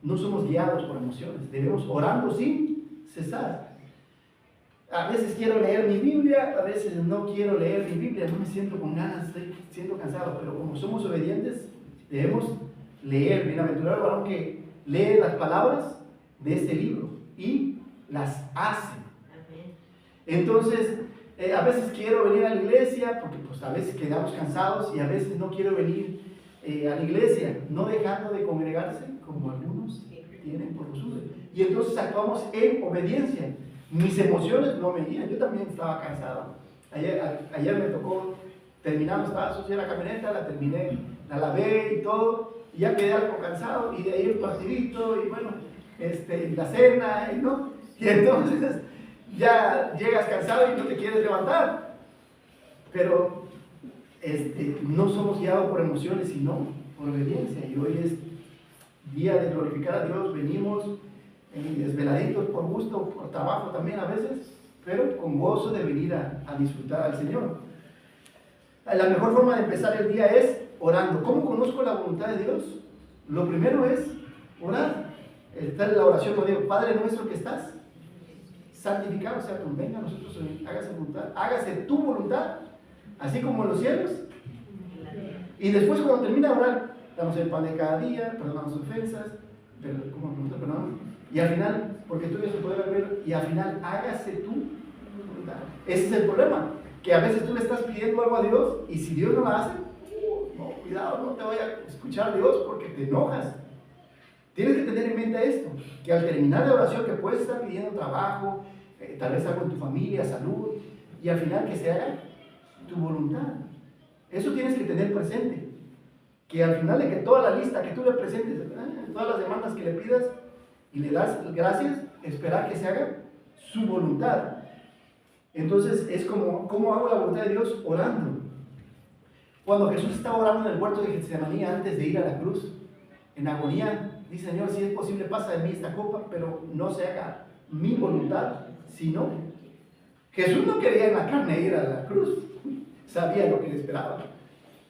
No somos guiados por emociones, debemos orando sin cesar. A veces quiero leer mi Biblia, a veces no quiero leer mi Biblia, no me siento con ganas, estoy siendo cansado, pero como somos obedientes, debemos leer. Bienaventurado el varón que lee las palabras de este libro y las hace. Entonces, a veces quiero venir a la iglesia, porque pues a veces quedamos cansados, y a veces no quiero venir a la iglesia, no dejando de congregarse, como algunos tienen por costumbre. Y entonces actuamos en obediencia. Mis emociones no me guían, yo también estaba cansado. Ayer me tocó, terminamos, estaba sucia la camioneta, la terminé, la lavé y todo, y ya quedé algo cansado, y de ahí el partidito, y bueno, la cena, ¿no? Y entonces ya llegas cansado y no te quieres levantar. Pero no somos guiados por emociones, sino por obediencia. Y hoy es día de glorificar a Dios, venimos desveladitos por gusto, por trabajo también a veces, pero con gozo de venir a disfrutar al Señor. La mejor forma de empezar el día es orando. ¿Cómo conozco la voluntad de Dios? Lo primero es orar. Está en la oración, lo digo: Padre nuestro que estás, santificado sea tu nombre, venga a nosotros, hágase tu voluntad, así como en los cielos. Y después, cuando termina de orar, damos el pan de cada día, perdonamos ofensas, como nosotros perdonamos. Y al final, porque tú tienes el poder de ver, y al final, hágase tu voluntad. Ese es el problema, que a veces tú le estás pidiendo algo a Dios, y si Dios no lo hace, no, cuidado, no te vaya a escuchar Dios porque te enojas. Tienes que tener en mente esto, que al terminar la oración, que puedes estar pidiendo trabajo, tal vez algo en tu familia, salud, y al final que se haga tu voluntad. Eso tienes que tener presente. Que al final de que toda la lista que tú le presentes, todas las demandas que le pidas y le das gracias, esperar que se haga su voluntad. Entonces es como, ¿cómo hago la voluntad de Dios? Orando. Cuando Jesús estaba orando en el huerto de Getsemaní antes de ir a la cruz, en agonía, dice: Señor, si es posible, pasa de mí esta copa, pero no se haga mi voluntad, sino. Jesús no quería en la carne ir a la cruz, sabía lo que le esperaba.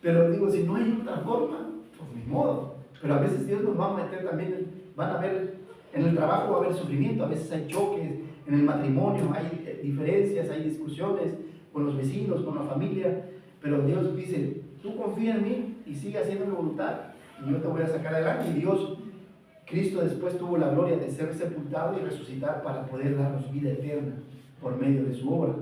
Pero digo, si no hay otra forma, pues ni modo. Pero a veces Dios nos va a meter también, van a ver, en el trabajo va a haber sufrimiento, a veces hay choques, en el matrimonio hay diferencias, hay discusiones con los vecinos, con la familia. Pero Dios dice: tú confía en mí y sigue haciendo mi voluntad y yo te voy a sacar adelante. Y Dios, Cristo después tuvo la gloria de ser sepultado y resucitar para poder darnos vida eterna por medio de su obra.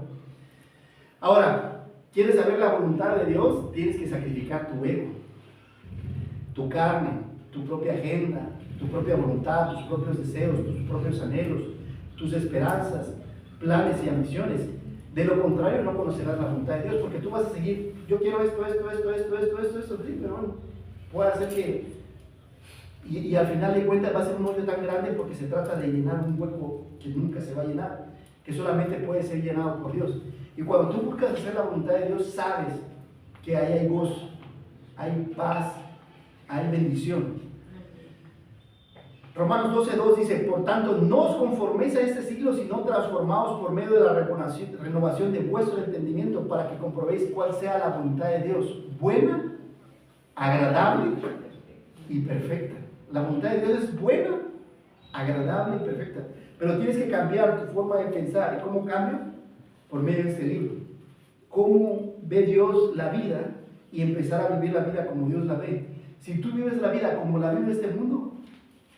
Ahora, ¿quieres saber la voluntad de Dios? Tienes que sacrificar tu ego, tu carne, tu propia agenda, tu propia voluntad, tus propios deseos, tus propios anhelos, tus esperanzas, planes y ambiciones. De lo contrario, no conocerás la voluntad de Dios, porque tú vas a seguir: yo quiero esto, sí, pero bueno, puede ser que, y al final de cuentas va a ser un hoyo tan grande, porque se trata de llenar un hueco que nunca se va a llenar, que solamente puede ser llenado por Dios. Y cuando tú buscas hacer la voluntad de Dios, sabes que ahí hay gozo, hay paz, hay bendición. Romanos 12:2 dice: por tanto, no os conforméis a este siglo, sino transformaos por medio de la renovación de vuestro entendimiento, para que comprobéis cuál sea la voluntad de Dios, buena, agradable y perfecta. La voluntad de Dios es buena, agradable y perfecta. Pero tienes que cambiar tu forma de pensar. ¿Y cómo cambio? Por medio de este libro. ¿Cómo ve Dios la vida? Y empezar a vivir la vida como Dios la ve. Si tú vives la vida como la vive este mundo,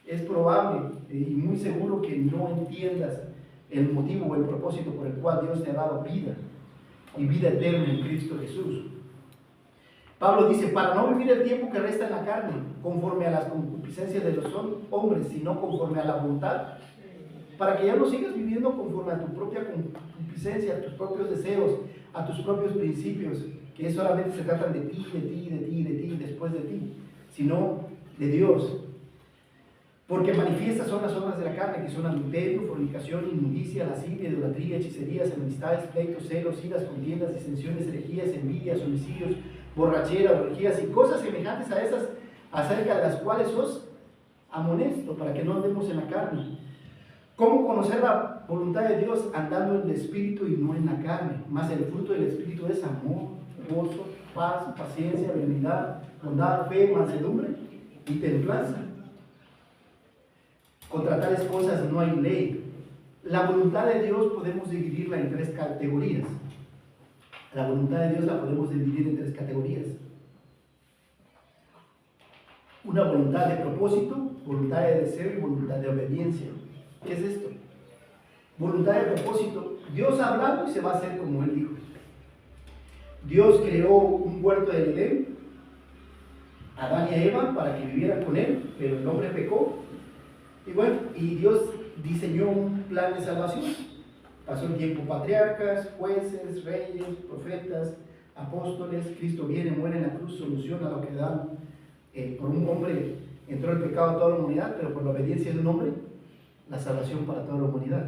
es probable y muy seguro que no entiendas el motivo o el propósito por el cual Dios te ha dado vida y vida eterna en Cristo Jesús. Pablo dice: para no vivir el tiempo que resta en la carne, conforme a las concupiscencias de los hombres, sino conforme a la voluntad, para que ya no sigas viviendo conforme a tu propia concupiscencia, a tus propios deseos, a tus propios principios, que solamente se tratan de ti, después de ti, sino de Dios. Porque manifiestas son las obras de la carne, que son adulterio, fornicación, inmundicia, lascivia, idolatría, hechicerías, enemistades, pleitos, celos, iras, contiendas, disensiones, herejías, envidias, homicidios, borrachera, orgías y cosas semejantes a esas, acerca de las cuales os amonesto, para que no andemos en la carne. ¿Cómo conocer la voluntad de Dios? Andando en el Espíritu y no en la carne. Mas el fruto del Espíritu es amor, gozo, paz, paciencia, benignidad, bondad, fe, mansedumbre y templanza. Contra tales cosas no hay ley. La voluntad de Dios podemos dividirla en tres categorías. La voluntad de Dios la podemos dividir en tres categorías. Una voluntad de propósito, voluntad de deseo y voluntad de obediencia. ¿Qué es esto? Voluntad de propósito. Dios ha hablado y se va a hacer como Él dijo. Dios creó un huerto de Edén, Adán y Eva, para que vivieran con Él, pero el hombre pecó. Y bueno, y Dios diseñó un plan de salvación. Pasó el tiempo: patriarcas, jueces, reyes, profetas, apóstoles. Cristo viene, muere en la cruz, soluciona lo que da. Por un hombre entró el pecado a toda la humanidad, pero por la obediencia de un hombre, la salvación para toda la humanidad.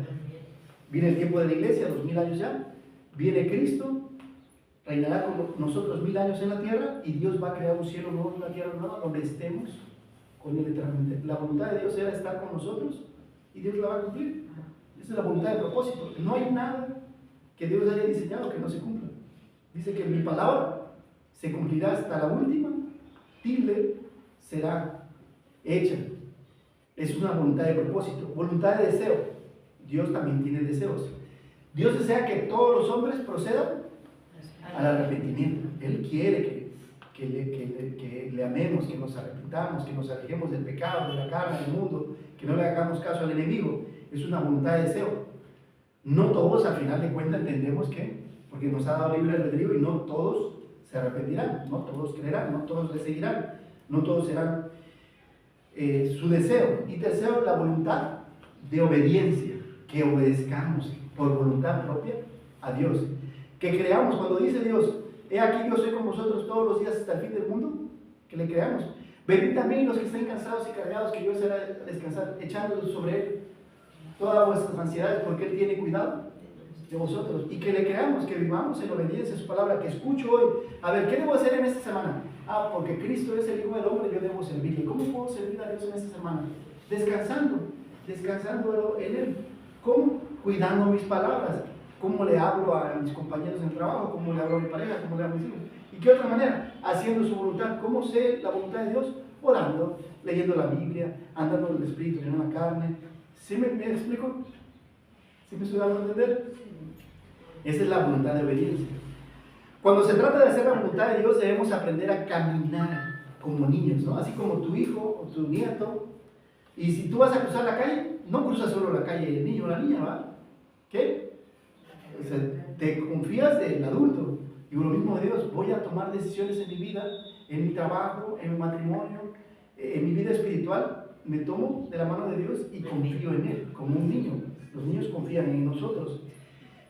Viene el tiempo de la iglesia, 2000 años ya. Viene Cristo, reinará con nosotros 1000 años en la tierra, y Dios va a crear un cielo nuevo y una tierra nueva donde estemos con Él eternamente. La voluntad de Dios era estar con nosotros y Dios la va a cumplir. Esa es la voluntad de propósito. No hay nada que Dios haya diseñado que no se cumpla. Dice que mi palabra se cumplirá hasta la última tilde será hecha. Es una voluntad de propósito. Voluntad de deseo. Dios también tiene deseos. Dios desea que todos los hombres procedan al arrepentimiento. Él quiere que le amemos, que nos arrepentamos, que nos alejemos del pecado, de la carne, del mundo, que no le hagamos caso al enemigo. Es una voluntad de deseo. No todos, al final de cuentas, entendemos que, porque nos ha dado libre albedrío, y no todos se arrepentirán, no todos creerán, no todos le seguirán, no todos serán su deseo. Y tercero, la voluntad de obediencia, que obedezcamos por voluntad propia a Dios, que creamos. Cuando dice Dios, he aquí yo soy con vosotros todos los días hasta el fin del mundo, que le creamos. Venid también los que estén cansados y cargados, que yo os haré descansar, echándolos sobre él todas vuestras ansiedades, porque él tiene cuidado de vosotros. Y que le creamos, que vivamos en obediencia a su palabra, que escucho hoy. A ver, ¿qué debo hacer en esta semana? Ah, porque Cristo es el Hijo del Hombre, yo debo servirle. ¿Cómo puedo servir a Dios en esta semana? Descansando en él. ¿Cómo? Cuidando mis palabras. ¿Cómo le hablo a mis compañeros en el trabajo? ¿Cómo le hablo a mi pareja? ¿Cómo le hablo a mis hijos? ¿Y qué otra manera? Haciendo su voluntad. ¿Cómo sé la voluntad de Dios? Orando, leyendo la Biblia, andando en el Espíritu y no en la carne. ¿Sí me explico? ¿Sí me estoy dando a entender? Esa es la voluntad de obediencia. Cuando se trata de hacer la voluntad de Dios, debemos aprender a caminar como niños, ¿no? Así como tu hijo o tu nieto. Y si tú vas a cruzar la calle, no cruzas solo la calle el niño o la niña, ¿va? ¿Qué? O sea, te confías del adulto. Digo, lo mismo de Dios, voy a tomar decisiones en mi vida, en mi trabajo, en mi matrimonio, en mi vida espiritual. Me tomo de la mano de Dios y confío en Él, como un niño. Los niños confían en nosotros,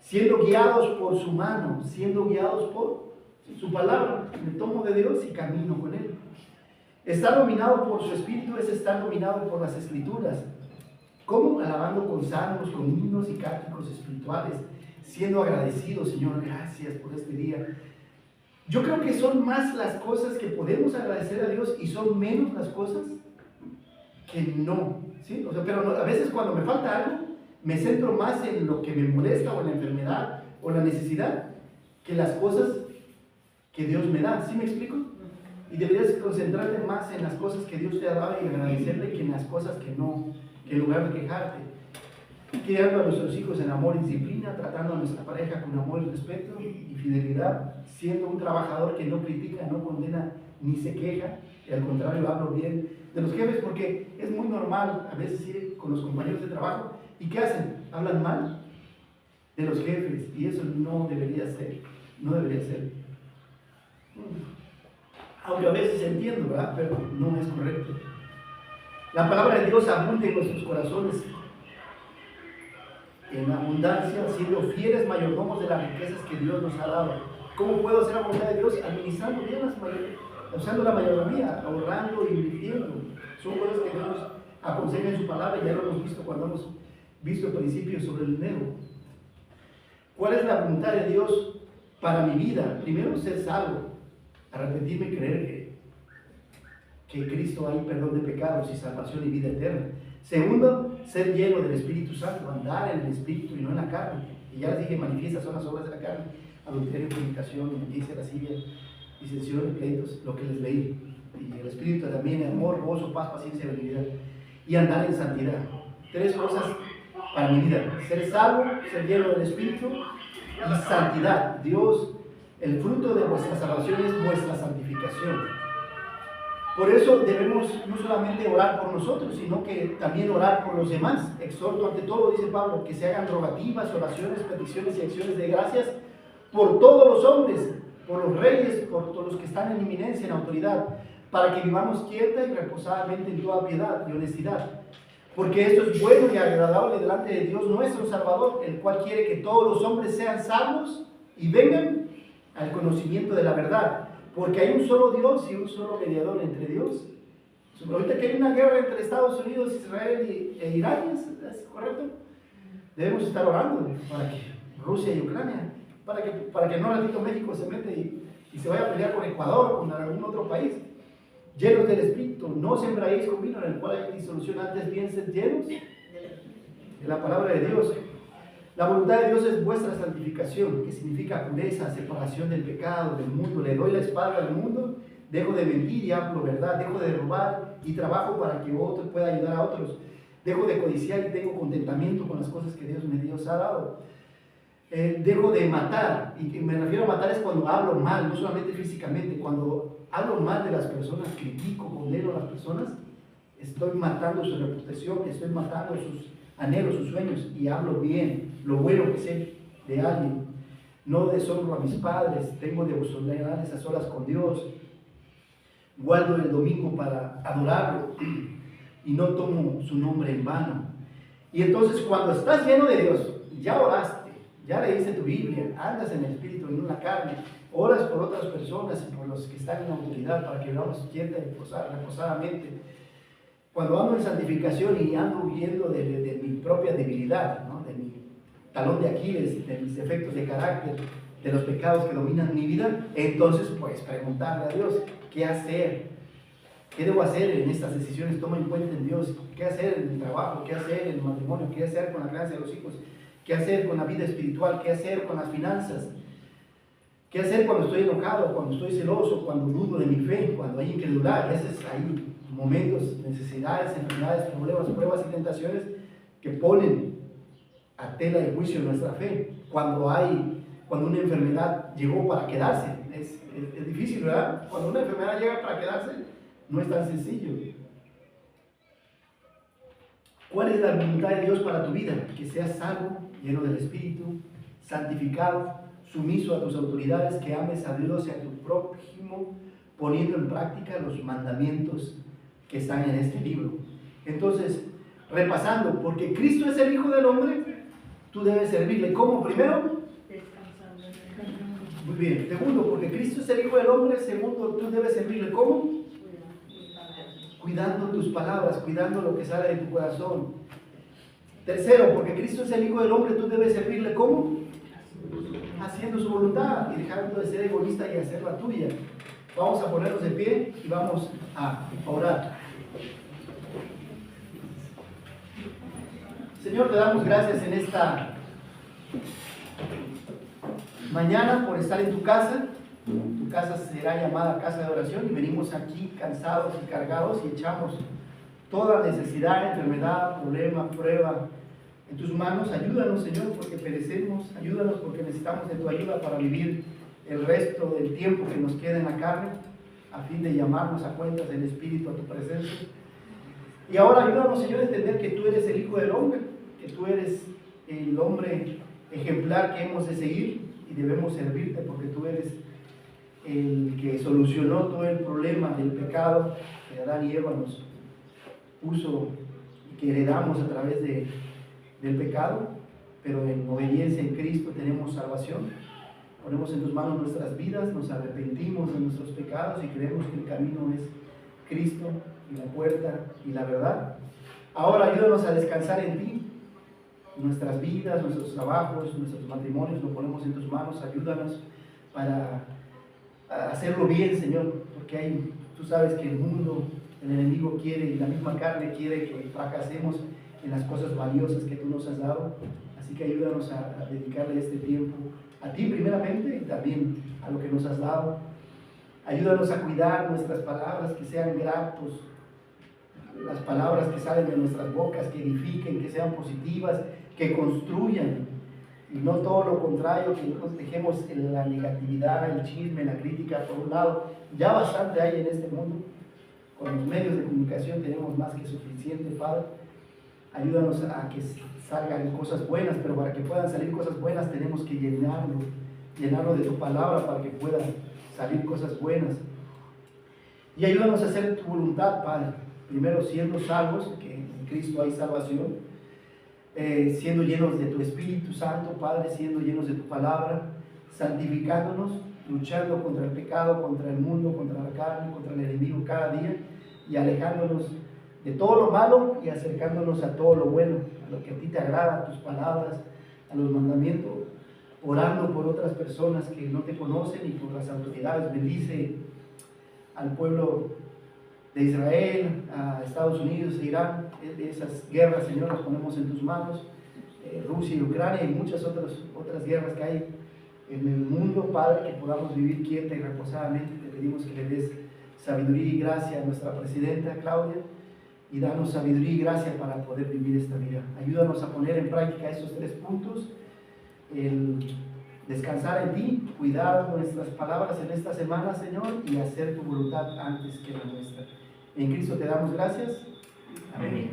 siendo guiados por su mano, siendo guiados por su palabra. Me tomo de Dios y camino con Él. Estar dominado por su Espíritu es estar dominado por las Escrituras. ¿Cómo? Alabando con salmos, con himnos y cánticos espirituales, siendo agradecidos, Señor, gracias por este día. Yo creo que son más las cosas que podemos agradecer a Dios y son menos las cosas que no, ¿sí? O sea, pero a veces cuando me falta algo, me centro más en lo que me molesta o en la enfermedad o la necesidad que las cosas que Dios me da. ¿Sí me explico? Y deberías concentrarte más en las cosas que Dios te ha dado y agradecerle que en las cosas que no, que en lugar de quejarte. Criando a nuestros hijos en amor y disciplina, tratando a nuestra pareja con amor y respeto y fidelidad, siendo un trabajador que no critica, no condena ni se queja, y al contrario hablo bien de los jefes, porque es muy normal a veces ir con los compañeros de trabajo y ¿qué hacen? Hablan mal de los jefes y eso no debería ser, no debería ser. Aunque a veces entiendo, ¿verdad? Pero no es correcto. La palabra de Dios abunda en nuestros corazones en abundancia, siendo fieles mayordomos de las riquezas que Dios nos ha dado. ¿Cómo puedo hacer la voluntad de Dios? Administrando bien usando la mayordomía, ahorrando y invirtiendo. Son cosas que Dios nos aconseja en su palabra y ya lo hemos visto cuando hemos visto el principio sobre el dinero. ¿Cuál es la voluntad de Dios para mi vida? Primero, ser salvo, arrepentirme y creer que en Cristo hay perdón de pecados y salvación y vida eterna. Segundo, ser lleno del Espíritu Santo, andar en el Espíritu y no en la carne. Y ya les dije, manifiestas son las obras de la carne: adulterio, fornicación, inmundicia, lascivia, disensión, pleitos, lo que les leí. Y el Espíritu también, amor, gozo, paz, paciencia, benignidad. Y andar en santidad. 3 cosas para mi vida: ser salvo, ser lleno del Espíritu y santidad. Dios, el fruto de vuestra salvación es vuestra santificación. Por eso debemos no solamente orar por nosotros, sino que también orar por los demás. Exhorto ante todo, dice Pablo, que se hagan rogativas, oraciones, peticiones y acciones de gracias por todos los hombres, por los reyes, por todos los que están en eminencia, en autoridad, para que vivamos quieta y reposadamente en toda piedad y honestidad. Porque esto es bueno y agradable delante de Dios nuestro Salvador, el cual quiere que todos los hombres sean salvos y vengan al conocimiento de la verdad. Porque hay un solo Dios y un solo mediador entre Dios. Ahorita que hay una guerra entre Estados Unidos, Israel e Irán, ¿es correcto? Debemos estar orando para que Rusia y Ucrania, para que no ratito México se mete y se vaya a pelear con Ecuador o con algún otro país. Llenos del Espíritu, no sembráis con vino en el cual hay disolución, antes bien sed llenos de la palabra de Dios. La voluntad de Dios es vuestra santificación, que significa pureza, separación del pecado, del mundo. Le doy la espalda al mundo, dejo de mentir y hablo verdad, dejo de robar y trabajo para que otro pueda ayudar a otros. Dejo de codiciar y tengo contentamiento con las cosas que Dios ha dado. Dejo de matar, y que me refiero a matar es cuando hablo mal, no solamente físicamente. Cuando hablo mal de las personas, critico, condeno a las personas, estoy matando su reputación, estoy matando sus anhelos, sus sueños, y hablo bien, lo bueno que sé de alguien. No deshonro a mis padres, tengo devocionales a solas con Dios, guardo el domingo para adorarlo y no tomo su nombre en vano. Y entonces cuando estás lleno de Dios, ya oraste, ya leíste tu Biblia, andas en el Espíritu y no en la carne, Oras por otras personas y por los que están en autoridad para que vivamos quieta y reposadamente. Cuando ando en santificación y ando huyendo de mi propia debilidad, ¿no? De mi talón de Aquiles, de mis defectos de carácter, de los pecados que dominan mi vida, entonces pues preguntarle a Dios, ¿qué hacer? ¿Qué debo hacer en estas decisiones? Toma en cuenta en Dios. ¿Qué hacer en el trabajo? ¿Qué hacer en el matrimonio? ¿Qué hacer con la crianza de los hijos? ¿Qué hacer con la vida espiritual? ¿Qué hacer con las finanzas? ¿Qué hacer cuando estoy enojado? Cuando estoy celoso? Cuando dudo de mi fe? Cuando hay incredulidad. A veces hay momentos, necesidades, enfermedades, problemas, pruebas y tentaciones que ponen a tela de juicio nuestra fe. Cuando una enfermedad llegó para quedarse, es difícil, ¿verdad? Cuando una enfermedad llega para quedarse, no es tan sencillo. ¿Cuál es la voluntad de Dios para tu vida? Que seas salvo, lleno del Espíritu, santificado, sumiso a tus autoridades, que ames a Dios y a tu prójimo, poniendo en práctica los mandamientos que están en este libro. Entonces, repasando, porque Cristo es el Hijo del Hombre, tú debes servirle. ¿Cómo? Primero, muy bien. Segundo, porque Cristo es el Hijo del Hombre. Segundo, tú debes servirle. ¿Cómo? Cuidando tus palabras, cuidando lo que sale de tu corazón. Tercero, porque Cristo es el Hijo del Hombre, tú debes servirle. ¿Cómo? Haciendo su voluntad y dejando de ser egoísta y hacer la tuya. Vamos a ponernos de pie y vamos a orar. Señor, te damos gracias en esta mañana por estar en tu casa. Tu casa será llamada casa de oración y venimos aquí cansados y cargados y echamos toda necesidad, enfermedad, problema, prueba en tus manos. Ayúdanos, Señor, porque perecemos. Ayúdanos porque necesitamos de tu ayuda para vivir el resto del tiempo que nos queda en la carne, a fin de llamarnos a cuentas del Espíritu a tu presencia. Y ahora ayúdanos, Señor, a entender que tú eres el Hijo del Hombre, que tú eres el hombre ejemplar que hemos de seguir y debemos servirte porque tú eres el que solucionó todo el problema del pecado que Adán y Eva nos puso y que heredamos a través del pecado, pero en obediencia en Cristo tenemos salvación. Ponemos en tus manos nuestras vidas, nos arrepentimos de nuestros pecados y creemos que el camino es Cristo y la puerta y la verdad. Ahora ayúdanos a descansar en ti. Nuestras vidas, nuestros trabajos, nuestros matrimonios lo ponemos en tus manos. Ayúdanos para hacerlo bien, Señor, porque tú sabes que el mundo, el enemigo quiere y la misma carne quiere que fracasemos en las cosas valiosas que tú nos has dado. Así que ayúdanos a dedicarle este tiempo a ti primeramente y también a lo que nos has dado. Ayúdanos a cuidar nuestras palabras, que sean gratos, las palabras que salen de nuestras bocas, que edifiquen, que sean positivas, que construyan, y no todo lo contrario, que no nos dejemos en la negatividad, el chisme, la crítica por un lado. Ya bastante hay en este mundo. Con los medios de comunicación tenemos más que suficiente, Padre. Ayúdanos a que salgan cosas buenas, pero para que puedan salir cosas buenas tenemos que llenarlo de tu palabra para que puedan salir cosas buenas. Y ayúdanos a hacer tu voluntad, Padre. Primero siendo salvos, que en Cristo hay salvación. Siendo llenos de tu Espíritu Santo, Padre, siendo llenos de tu palabra, santificándonos, luchando contra el pecado, contra el mundo, contra la carne, contra el enemigo cada día, y alejándonos de todo lo malo y acercándonos a todo lo bueno, a lo que a ti te agrada, a tus palabras, a los mandamientos, orando por otras personas que no te conocen y por las autoridades. Bendice al pueblo de Israel, a Estados Unidos, a Irán, de esas guerras, Señor, las ponemos en tus manos, Rusia y Ucrania y muchas otras guerras que hay en el mundo, Padre, que podamos vivir quieta y reposadamente. Te pedimos que le des sabiduría y gracia a nuestra presidenta Claudia, y danos sabiduría y gracia para poder vivir esta vida. Ayúdanos a poner en práctica estos 3 puntos, el descansar en ti, cuidar nuestras palabras en esta semana, Señor, y hacer tu voluntad antes que la nuestra. En Cristo te damos gracias. Amén.